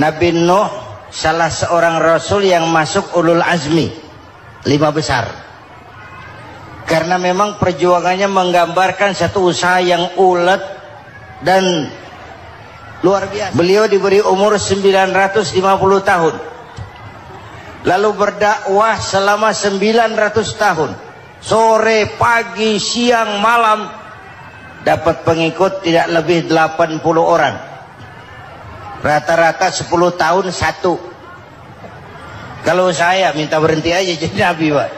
Nabi Nuh salah seorang rasul yang masuk ulul azmi 5 besar, karena memang perjuangannya menggambarkan satu usaha yang ulet dan luar biasa. Beliau diberi umur 950 tahun, lalu berdakwah selama 900 tahun, sore, pagi, siang, malam, dapat pengikut tidak lebih 80 orang. Rata-rata 10 tahun satu. Kalau saya minta berhenti aja jadi nabi, Pak.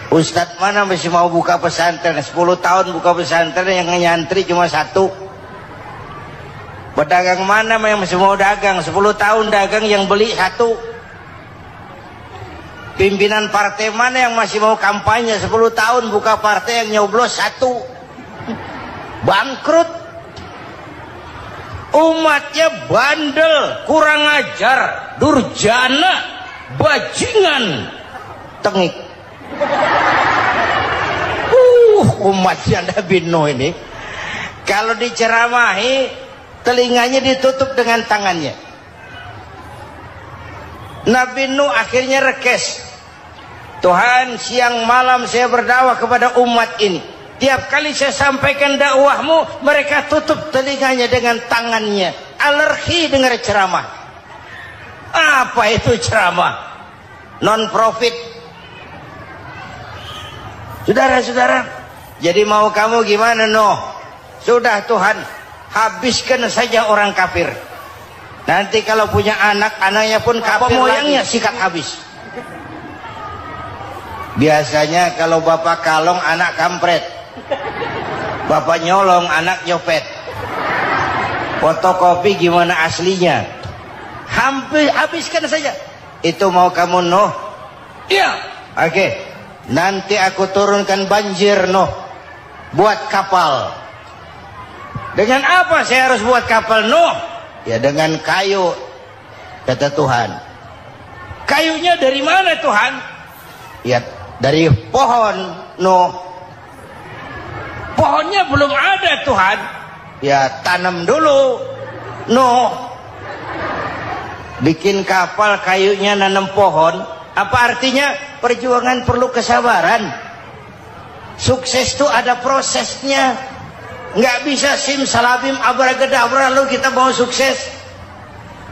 Ustadz mana masih mau buka pesantren? 10 tahun buka pesantren, yang nyantri cuma satu. Pedagang mana yang masih mau dagang? 10 tahun dagang, yang beli satu. Pimpinan partai mana yang masih mau kampanye? 10 tahun buka partai, yang nyoblos satu. Bangkrut. Umatnya bandel, kurang ajar, durjana, bajingan, tengik. Umatnya Nabi Nuh ini, kalau diceramahi, telinganya ditutup dengan tangannya. Nabi Nuh akhirnya rekes. Tuhan, siang malam saya berdakwah kepada umat ini. Tiap kali saya sampaikan dakwahmu, mereka tutup telinganya dengan tangannya. Alergi dengar ceramah. Apa itu ceramah? non profit. Saudara-saudara, jadi mau kamu gimana? Sudah Tuhan, habiskan saja orang kafir. Nanti kalau punya anak, anaknya pun kafir moyangnya sikat habis. Biasanya kalau bapak kalong, anak kampret. Bapak nyolong, anak nyopet. Fotokopi gimana aslinya? Hampir habiskan saja. Itu mau kamu Iya. Oke. Nanti aku turunkan banjir buat kapal. Dengan apa saya harus buat kapal Ya dengan kayu, kata Tuhan. Kayunya dari mana Tuhan? Ya dari pohon Pohonnya belum ada Tuhan. Ya tanam dulu bikin kapal, kayunya nanam pohon. Apa artinya? Perjuangan perlu kesabaran. Sukses itu ada prosesnya. Nggak bisa simsalabim abracadabra lalu kita mau sukses.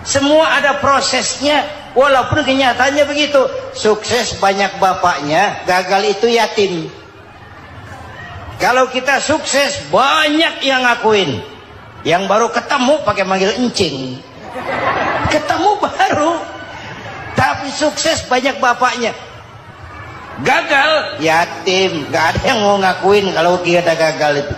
Semua ada prosesnya. Walaupun kenyataannya begitu. Sukses banyak bapaknya, gagal itu yatim. Kalau kita sukses banyak yang ngakuin. Yang baru ketemu pakai manggil encing. Ketemu baru, tapi sukses banyak bapaknya. Gagal yatim, gak ada yang mau ngakuin kalau kita gagal itu.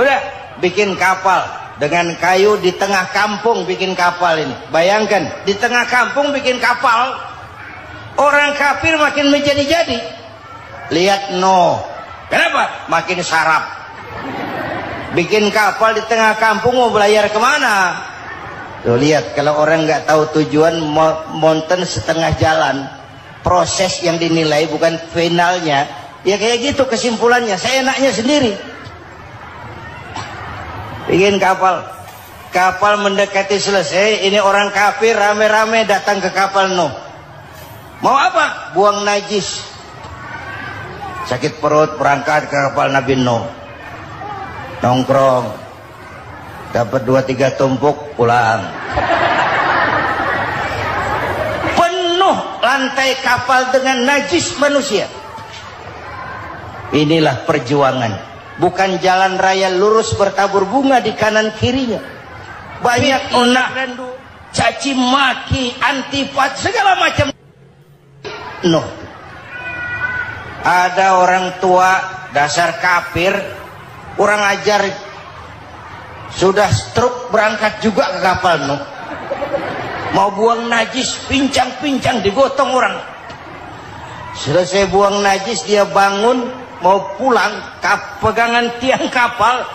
Udah bikin kapal dengan kayu di tengah kampung, bikin kapal ini. Bayangkan di tengah kampung bikin kapal, orang kafir makin menjadi-jadi. Lihat kenapa? Makin sarap. Bikin kapal di tengah kampung mau belayar kemana? Tuh lihat, kalau orang nggak tahu tujuan, mountain setengah jalan. Proses yang dinilai bukan finalnya. Ya kayak gitu kesimpulannya. Saya enaknya sendiri. Bikin kapal. Kapal mendekati selesai. Ini orang kafir rame-rame datang ke kapal Mau apa? Buang najis. Sakit perut berangkat ke kapal Nabi Nongkrong. Dapat 2-3 tumpuk pulang. Penuh lantai kapal dengan najis manusia. Inilah perjuangan. Bukan jalan raya lurus bertabur bunga di kanan kirinya. Banyak unak dan caci maki, antipat, segala macam. Ada orang tua dasar kafir, kurang ajar, sudah stroke berangkat juga ke kapal mau buang najis, pincang-pincang digotong orang. Selesai buang najis dia bangun mau pulang, pegangan tiang kapal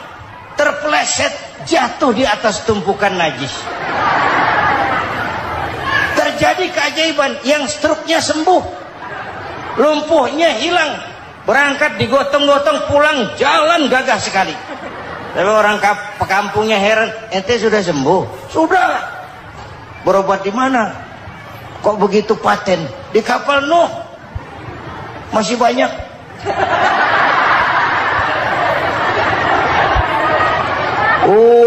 terpeleset jatuh di atas tumpukan najis. Terjadi keajaiban, yang stroke-nya sembuh, lumpuhnya hilang, berangkat digotong-gotong pulang, jalan gagah sekali. Tapi orang kampungnya heran, ente sudah sembuh? Sudah. Berobat di mana? Kok begitu paten? Di kapal masih banyak.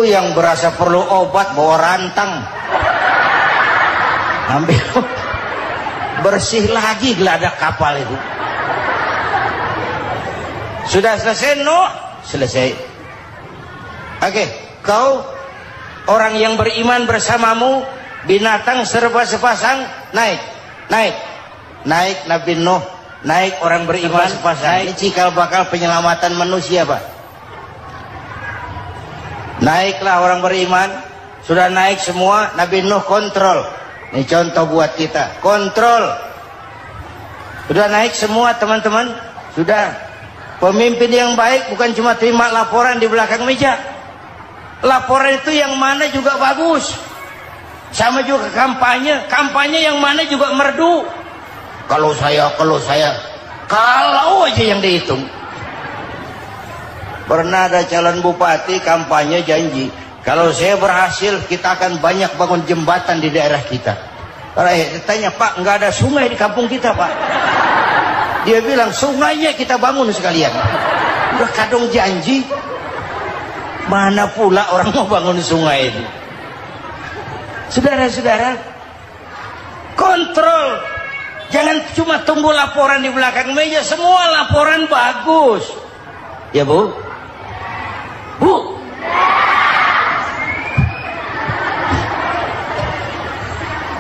Yang berasa perlu obat bawa rantang. Ambil bersih lagi geladak kapal itu. Sudah selesai selesai. Oke, kau orang yang beriman bersamamu, binatang serba sepasang, naik Nabi Nuh, naik orang beriman sepasang. Ini cikal bakal penyelamatan manusia, Pak. Naiklah orang beriman, sudah naik semua, Nabi Nuh kontrol. Ini contoh buat kita, kontrol. Sudah naik semua teman-teman, sudah. Pemimpin yang baik bukan cuma terima laporan di belakang meja. Laporan itu yang mana juga bagus. Sama juga kampanye yang mana juga merdu. Kalau aja yang dihitung. Pernah ada calon bupati kampanye janji, kalau saya berhasil kita akan banyak bangun jembatan di daerah kita. Tanya, Pak, nggak ada sungai di kampung kita, Pak. Dia bilang sungainya kita bangun sekalian. Udah kadung janji, mana pula orang mau bangun sungai itu. Saudara-saudara, kontrol. Jangan cuma tunggu laporan di belakang meja, semua laporan bagus. Ya Bu? Bu?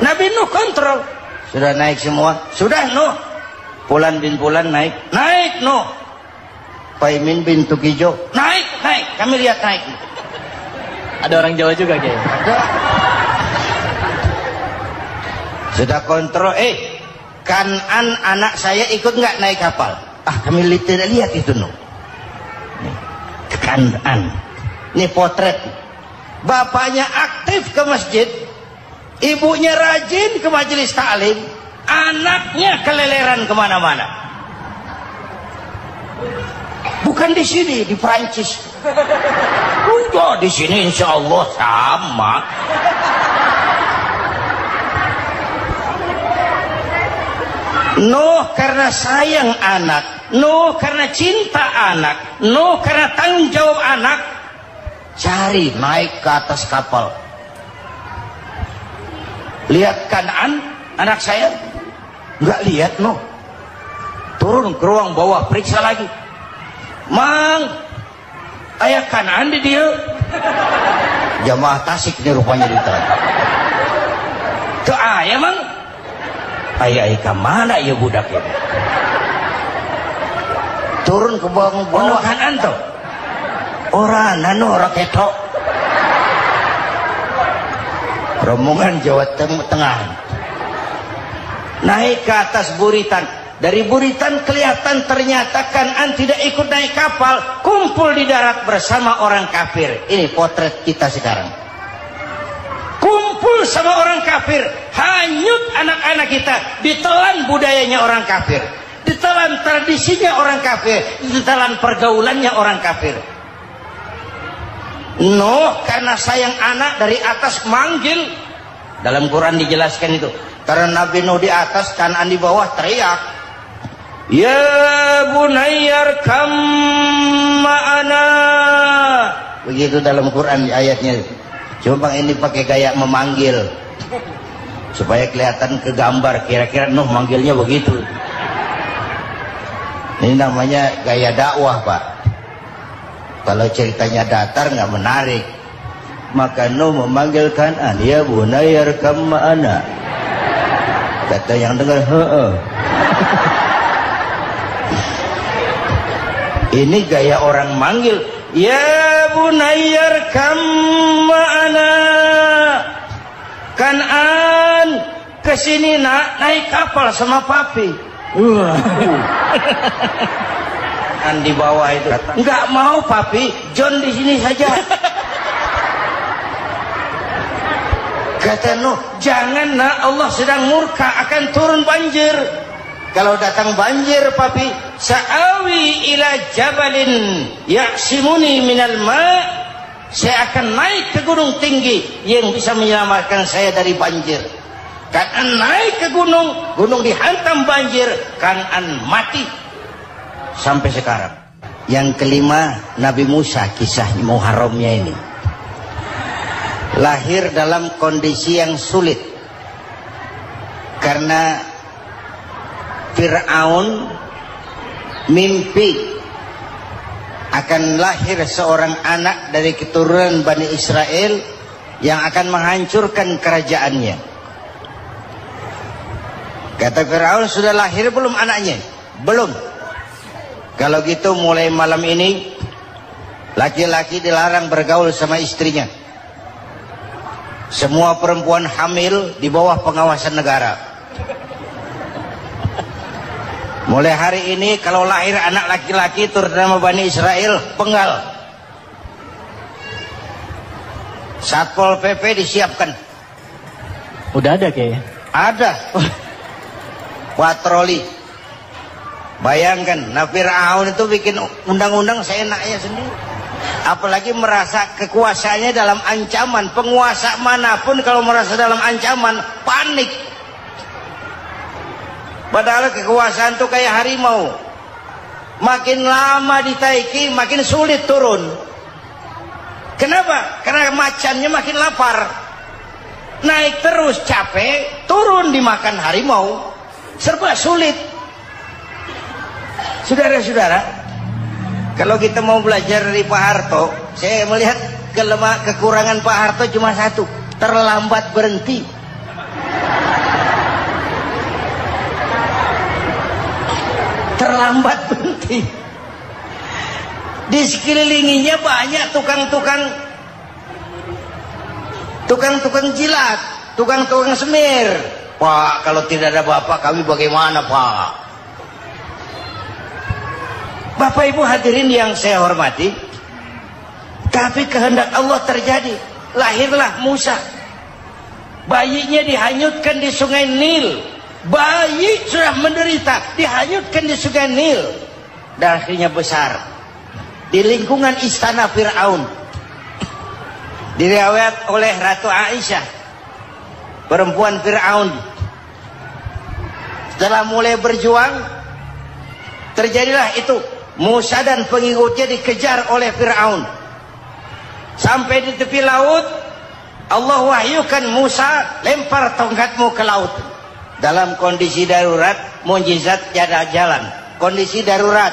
Nabi Nuh kontrol. Sudah naik semua? Sudah Nuh. Pulan bin Pulan naik? Naik Nuh. Paimin bin Tukijo? Naik, naik. Kami lihat naik. Ada orang Jawa juga Kiai. Ada. Sudah kontrol. Kanan anak saya ikut nggak naik kapal? Kami tidak lihat itu Nuh. Nih, Kanan. Ini potret. Bapaknya aktif ke masjid, ibunya rajin ke majelis taklim, anaknya keleleran kemana-mana. Bukan di sini, di Prancis. Udah di sini insya Allah sama. Nuh karena sayang anak, Nuh karena cinta anak, Nuh karena tanggung jawab anak, cari naik ke atas kapal. Lihat Kanaan, anak saya, nggak lihat Nuh. Turun ke ruang bawah, periksa lagi. Mang, ayah Kanaan di dia. Jamaah Tasik ini rupanya ditahan. Tuh ayah Mang. Ayah ke mana ya budak ya? Turun ke bawah Kanaan tuh. Orang nano orang ketok. Rombongan Jawa Tengah. Naik ke atas buritan. Dari buritan kelihatan ternyata Kanaan tidak ikut naik kapal, kumpul di darat bersama orang kafir. Ini potret kita sekarang. Kumpul sama orang kafir, hanyut anak-anak kita, ditelan budayanya orang kafir, ditelan tradisinya orang kafir, ditelan pergaulannya orang kafir. Nuh karena sayang anak dari atas manggil. Dalam Quran dijelaskan itu. Karena Nabi Nuh di atas, Kanaan di bawah, teriak, ya bunayyar kam ma'ana. Begitu dalam Quran ayatnya. Coba ini pakai gaya memanggil supaya kelihatan ke gambar, kira-kira Nuh manggilnya begitu. Ini namanya gaya dakwah Pak. Kalau ceritanya datar nggak menarik. Maka Nuh memanggil Kanaan, ya bunayyar kam ma'ana. Kata yang dengar, heeh. Ini gaya orang manggil, ya bunayyar kam ma'ana. Kanaan, kesini nak, naik kapal sama papi. Kan di bawah itu, nggak mau papi, John di sini saja. Kata Nuh, jangan nak, Allah sedang murka, akan turun banjir. Kalau datang banjir papi, sa'awi ila jabalin ya'simuni minal ma', saya akan naik ke gunung tinggi yang bisa menyelamatkan saya dari banjir. Kanaan naik ke gunung, gunung dihantam banjir, Kanaan mati sampai sekarang. Yang kelima, Nabi Musa, kisah Muharramnya ini. Lahir dalam kondisi yang sulit karena Fir'aun mimpi akan lahir seorang anak dari keturunan Bani Israel yang akan menghancurkan kerajaannya. Kata Fir'aun, sudah lahir belum anaknya? Belum. Kalau gitu mulai malam ini laki-laki dilarang bergaul sama istrinya. Semua perempuan hamil di bawah pengawasan negara. Mulai hari ini kalau lahir anak laki-laki turut nama Bani Israel, penggal. Satpol PP disiapkan. Udah ada kayaknya. Ada. Patroli. Bayangkan, Fir'aun itu bikin undang-undang seenaknya sendiri. Apalagi merasa kekuasaannya dalam ancaman. Penguasa manapun kalau merasa dalam ancaman, panik. Padahal kekuasaan itu kayak harimau. Makin lama ditaiki, makin sulit turun. Kenapa? Karena macannya makin lapar. naik terus capek, turun dimakan harimau, serba sulit. Saudara-saudara, kalau kita mau belajar dari Pak Harto, saya melihat kekurangan Pak Harto cuma satu, terlambat berhenti. Terlambat berhenti. Di sekelilinginya banyak tukang-tukang jilat, tukang-tukang semir. Pak, kalau tidak ada Bapak kami bagaimana, Pak? Bapak Ibu hadirin yang saya hormati, tapi kehendak Allah terjadi. Lahirlah Musa. Bayinya dihanyutkan di sungai Nil. Bayi sudah menderita, dihanyutkan di sungai Nil. Dan akhirnya besar di lingkungan istana Fir'aun. Diriwayat oleh Ratu Aisyah, perempuan Fir'aun. Setelah mulai berjuang, terjadilah itu. Musa dan pengikutnya dikejar oleh Fir'aun. Sampai di tepi laut, Allah wahyukan Musa, lempar tongkatmu ke laut. Dalam kondisi darurat, mukjizat tiada jalan. Kondisi darurat.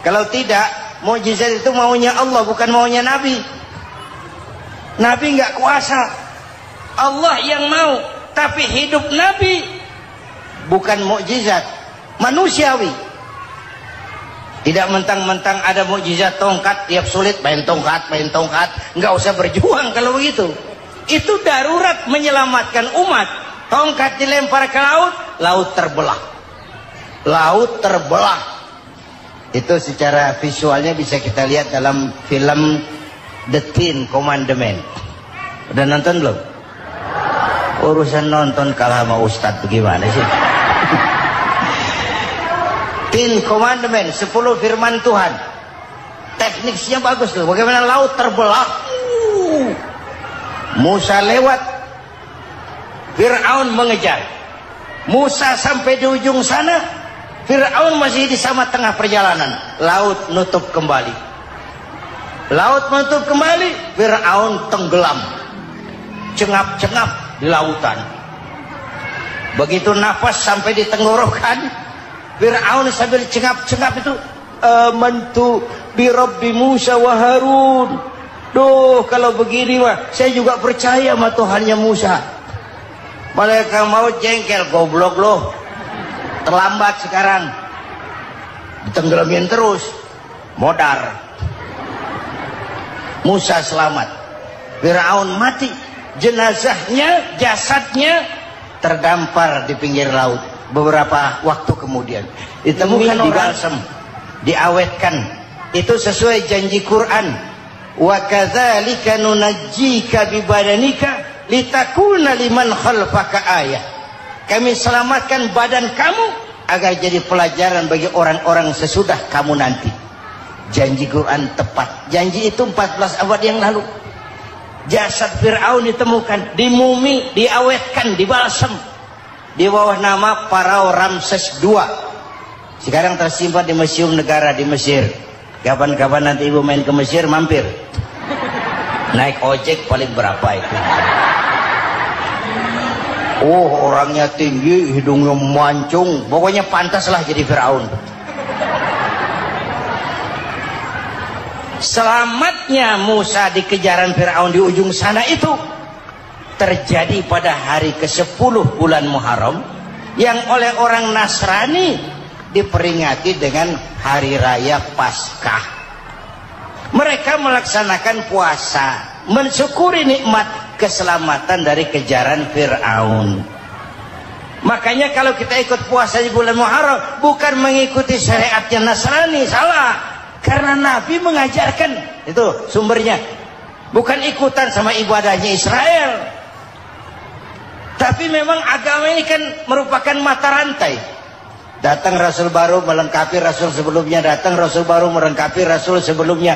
Kalau tidak, mukjizat itu maunya Allah, bukan maunya Nabi. Nabi nggak kuasa, Allah yang mau. Tapi hidup Nabi bukan mukjizat, manusiawi. Tidak mentang-mentang ada mukjizat tongkat, tiap sulit main tongkat. Nggak usah berjuang kalau begitu. Itu darurat menyelamatkan umat. Tongkat dilempar ke laut, laut terbelah. Laut terbelah. Itu secara visualnya bisa kita lihat dalam film The Ten Commandments. Udah nonton belum? Urusan nonton kalah sama Ustadz bagaimana sih? Ten Commandments, 10 firman Tuhan. Tekniknya bagus tuh. Bagaimana laut terbelah. Musa lewat, Fir'aun mengejar. Musa sampai di ujung sana, Fir'aun masih di sama tengah perjalanan. Laut nutup kembali. Laut menutup kembali, Fir'aun tenggelam. Cengap-cengap di lautan. Begitu nafas sampai di tenggorokan, Fir'aun sambil cengap-cengap itu, amantu bi Rabbi Musa wa Harun. Duh, kalau begini mah saya juga percaya sama Tuhannya Musa. Malaikat maut jengkel, goblok loh. Terlambat sekarang. Ditenggelamin terus. Modar. Musa selamat. Fir'aun mati. Jenazahnya, jasadnya terdampar di pinggir laut. Beberapa waktu kemudian ditemukan di balsam, diawetkan. Itu sesuai janji Quran. Wa kadzalika nunajjika bi badanika litakuna liman khalfaka ayah. Kami selamatkan badan kamu agar jadi pelajaran bagi orang-orang sesudah kamu nanti. Janji Quran tepat. Janji itu 14 abad yang lalu. Jasad Fir'aun ditemukan, dimumi, diawetkan, dibalsam di bawah nama Farao Ramses II. Sekarang tersimpan di Museum Negara di Mesir. Kapan-kapan nanti ibu main ke Mesir, mampir. Naik ojek paling berapa itu? Oh, orangnya tinggi, hidungnya mancung, pokoknya pantaslah jadi Fir'aun. Selamatnya Musa di kejaran Fir'aun di ujung sana itu terjadi pada hari ke-10 bulan Muharram, yang oleh orang Nasrani diperingati dengan hari raya Paskah. Mereka melaksanakan puasa, mensyukuri nikmat keselamatan dari kejaran Fir'aun. Makanya kalau kita ikut puasa di bulan Muharram, bukan mengikuti syariatnya Nasrani, salah. Karena Nabi mengajarkan, itu sumbernya. Bukan ikutan sama ibadahnya Israel. Tapi memang agama ini kan merupakan mata rantai. Datang Rasul baru melengkapi Rasul sebelumnya, datang Rasul baru melengkapi Rasul sebelumnya.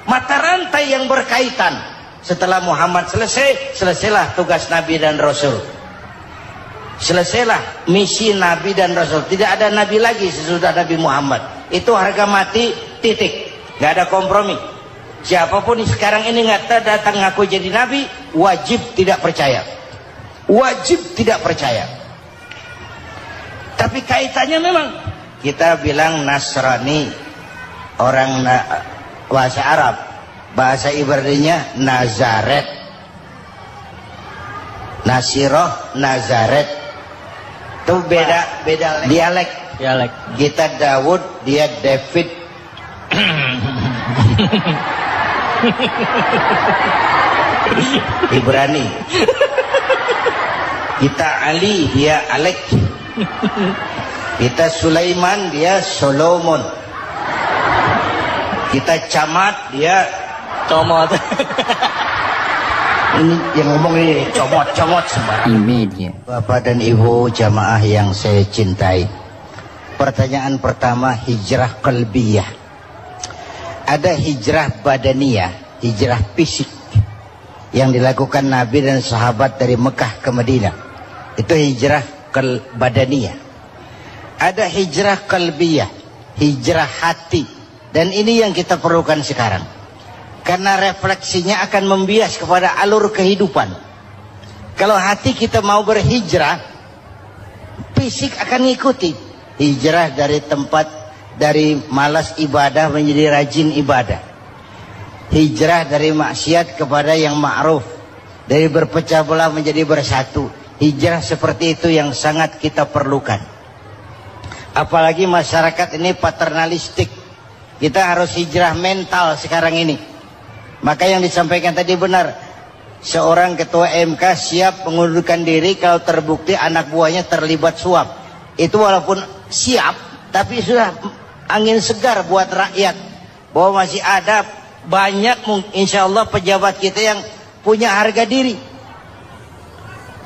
Mata rantai yang berkaitan. Setelah Muhammad selesai, selesailah tugas Nabi dan Rasul. Selesailah misi Nabi dan Rasul. Tidak ada Nabi lagi sesudah Nabi Muhammad. Itu harga mati, titik. Gak ada kompromi. Siapapun sekarang ini nggak datang ngaku jadi Nabi, wajib tidak percaya. wajib tidak percaya. Tapi kaitannya memang kita bilang Nasrani, orang bahasa Arab, bahasa Ibraninya Nazaret, Nasiroh, Nazaret, itu beda dialek. Kita Daud, dia David. Ibrani. Kita Ali, dia Alek. Kita Sulaiman, dia Solomon. Kita Camat, dia Comot. Ini yang ngomong ini comot sembarang. Ini dia. Bapak dan Ibu jamaah yang saya cintai, pertanyaan pertama, hijrah qalbiyah. Ada hijrah badaniyah, hijrah fisik yang dilakukan Nabi dan sahabat dari Mekah ke Madinah. Itu hijrah badaniyah. Ada hijrah qalbiyah, hijrah hati. Dan ini yang kita perlukan sekarang. Karena refleksinya akan membias kepada alur kehidupan. Kalau hati kita mau berhijrah, fisik akan ngikuti. Hijrah dari tempat, dari malas ibadah menjadi rajin ibadah. Hijrah dari maksiat kepada yang ma'ruf, dari berpecah belah menjadi bersatu. Hijrah seperti itu yang sangat kita perlukan. Apalagi masyarakat ini paternalistik. Kita harus hijrah mental sekarang ini. Maka yang disampaikan tadi benar. Seorang ketua MK siap mengundurkan diri kalau terbukti anak buahnya terlibat suap. Itu walaupun siap, tapi sudah angin segar buat rakyat. Bahwa masih ada banyak insya Allah pejabat kita yang punya harga diri.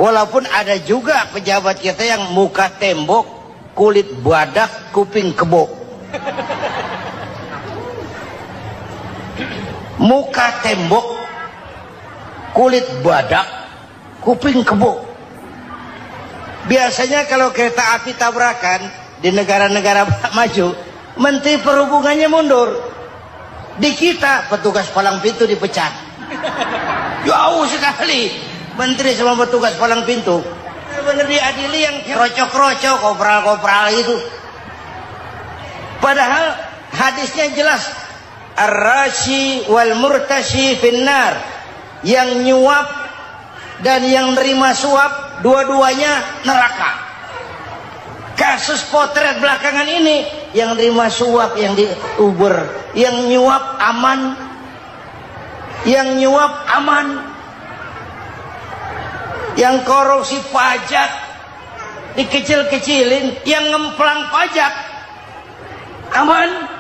Walaupun ada juga pejabat kita yang muka tembok, kulit badak, kuping kebo. Muka tembok, kulit badak, kuping kebo. Biasanya kalau kereta api tabrakan di negara-negara maju, Menteri Perhubungannya mundur. Di kita petugas palang pintu dipecat. Jauh sekali Menteri sama petugas palang pintu. Benar diadili yang krocok-krocok, kopral-kopral itu. Padahal hadisnya jelas. Ar-rashi wal murtashi finnar. Yang nyuap dan yang nerima suap, dua-duanya neraka. Kasus potret belakangan ini, yang nerima suap, yang diuber, yang nyuap aman, yang nyuap aman, yang korupsi pajak dikecil-kecilin, yang ngemplang pajak aman.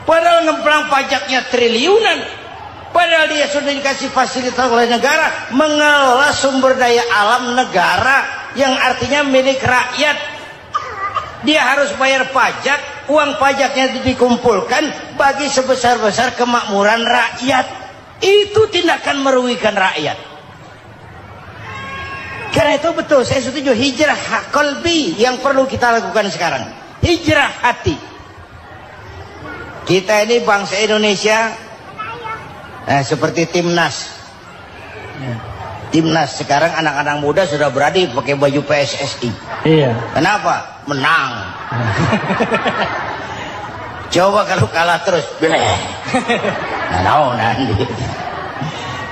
Padahal ngemplang pajaknya triliunan. Padahal dia sudah dikasih fasilitas oleh negara mengelola sumber daya alam negara yang artinya milik rakyat. Dia harus bayar pajak, uang pajaknya dikumpulkan bagi sebesar-besar kemakmuran rakyat. Itu tindakan merugikan rakyat. Karena itu betul, saya setuju, hijrah qalbi yang perlu kita lakukan sekarang. Hijrah hati. Kita ini bangsa Indonesia seperti timnas. Timnas sekarang anak-anak muda sudah berani pakai baju PSSI. Iya. Kenapa? Menang. Coba kalau kalah terus, nanti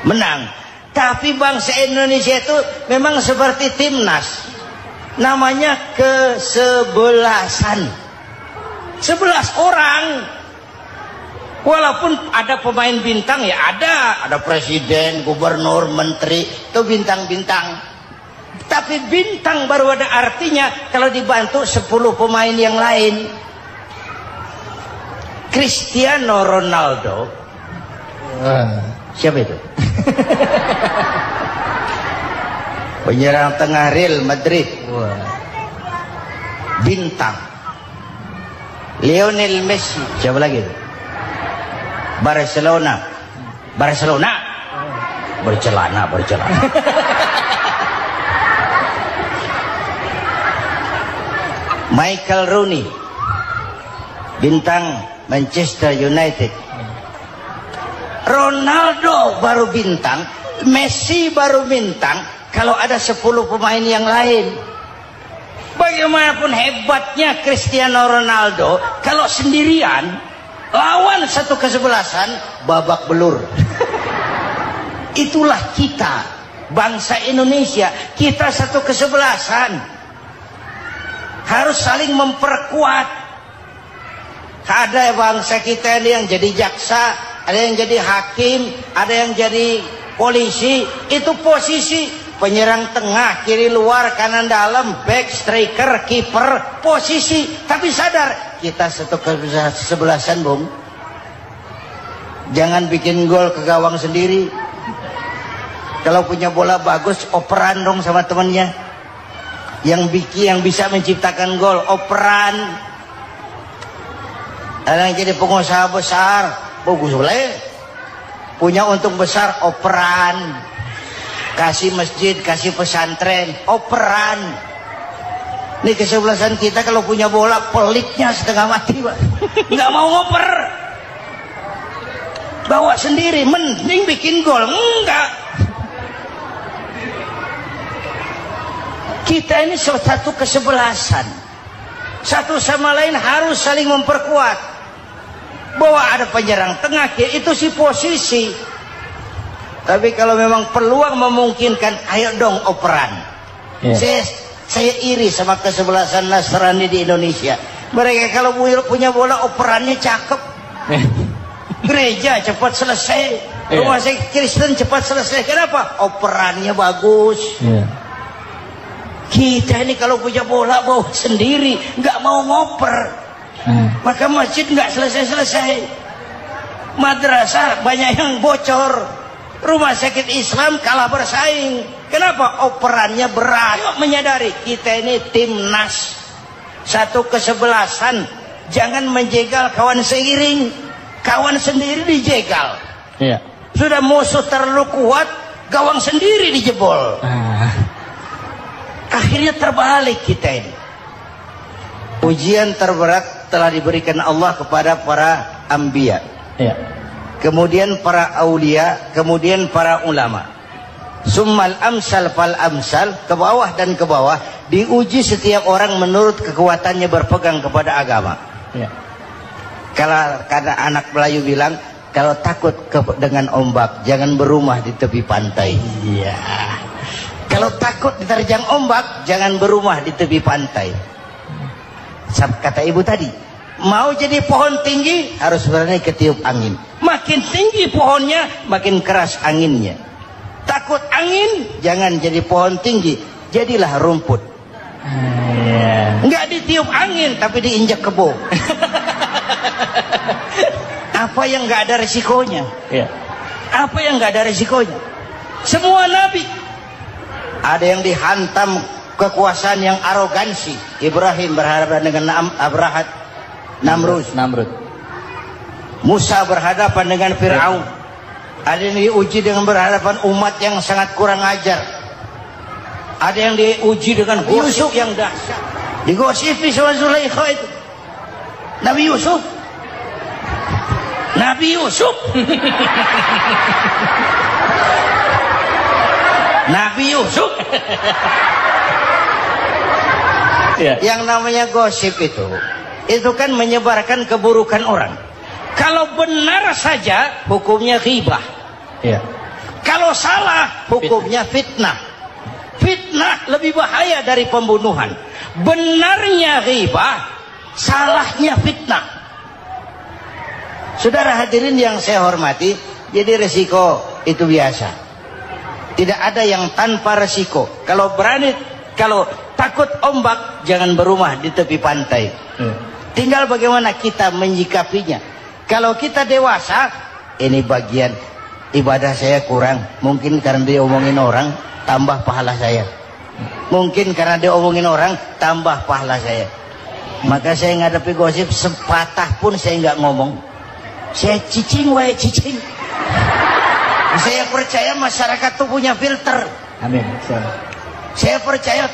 menang. Tapi bangsa Indonesia itu memang seperti timnas. Namanya kesebelasan. 11 orang. Walaupun ada pemain bintang ya ada presiden, gubernur, menteri, itu bintang-bintang. Tapi bintang baru ada artinya kalau dibantu 10 pemain yang lain. Cristiano Ronaldo. Siapa itu? Penyerang tengah Real Madrid. Bintang. Lionel Messi. Siapa lagi itu? Barcelona bercelana Michael Rooney bintang Manchester United. Ronaldo baru bintang, Messi baru bintang, kalau ada 10 pemain yang lain. Bagaimanapun hebatnya Cristiano Ronaldo, kalau sendirian lawan satu kesebelasan, babak belur. Itulah kita, bangsa Indonesia. Kita satu kesebelasan, harus saling memperkuat. Ada bangsa kita ini yang jadi jaksa, ada yang jadi hakim, ada yang jadi polisi. Itu posisi penyerang tengah, kiri luar, kanan dalam, back, striker, kiper, posisi. Tapi sadar, kita satu kesebelasan, Bung. Jangan bikin gol ke gawang sendiri. Kalau punya bola bagus, operan dong sama temennya. Yang bisa menciptakan gol, operan. Ada yang jadi pengusaha besar, bagus boleh. Punya untung besar, operan. Kasih masjid, kasih pesantren, operan. Ini kesebelasan kita kalau punya bola, pelitnya setengah mati, Pak. Nggak mau ngoper. Bawa sendiri, mending bikin gol. Enggak. Kita ini satu kesebelasan. Satu sama lain harus saling memperkuat. Bahwa ada penyerang tengah, itu si posisi. Tapi kalau memang peluang memungkinkan, ayo dong operan. Saya iri sama kesebelasan Nasrani di Indonesia. Mereka kalau punya bola, operannya cakep. Gereja cepat selesai, rumah sakit Kristen cepat selesai. Kenapa? Operannya bagus. Kita ini kalau punya bola bawa sendiri, nggak mau ngoper. Maka masjid nggak selesai-selesai, madrasah banyak yang bocor, rumah sakit Islam kalah bersaing. Kenapa? Operannya berat. Menyadari kita ini timnas, satu kesebelasan. Jangan menjegal kawan seiring, kawan sendiri dijegal. Sudah musuh terlalu kuat, gawang sendiri dijebol. Akhirnya terbalik kita ini. Ujian terberat telah diberikan Allah kepada para anbiya, kemudian para aulia, kemudian para ulama. Summal amsal fal amsal, ke bawah dan ke bawah, diuji setiap orang menurut kekuatannya berpegang kepada agama. Kalau karena anak Melayu bilang, kalau takut dengan ombak, jangan berumah di tepi pantai. Kalau takut diterjang ombak, jangan berumah di tepi pantai. Kata ibu tadi, mau jadi pohon tinggi harus berani ketiup angin. Makin tinggi pohonnya, makin keras anginnya. Takut angin, jangan jadi pohon tinggi, jadilah rumput. Nggak ditiup angin, tapi diinjak kebo. Apa yang nggak ada resikonya? Apa yang nggak ada resikonya? Semua nabi ada yang dihantam kekuasaan yang arogansi. Ibrahim berhadapan dengan Namrud. Musa berhadapan dengan Fir'aun. Ada yang diuji dengan berhadapan umat yang sangat kurang ajar. Ada yang diuji dengan Yusuf yang dahsyat. Digosipi sama Zulaikha itu. Nabi Yusuf. Nabi Yusuf. Yang namanya gosip itu kan menyebarkan keburukan orang. Kalau benar saja hukumnya ghibah. Kalau salah hukumnya fitnah. Fitnah lebih bahaya dari pembunuhan. Benarnya ghibah, salahnya fitnah. Saudara hadirin yang saya hormati, jadi resiko itu biasa. Tidak ada yang tanpa resiko. Kalau takut ombak, jangan berumah di tepi pantai. Tinggal bagaimana kita menyikapinya. Kalau kita dewasa, ini bagian ibadah saya kurang. Mungkin karena dia omongin orang, tambah pahala saya. Mungkin karena dia omongin orang, tambah pahala saya. Maka saya ngadepi gosip, sepatah pun saya nggak ngomong. Saya cicing. Saya percaya masyarakat itu punya filter. Amin. Saya percaya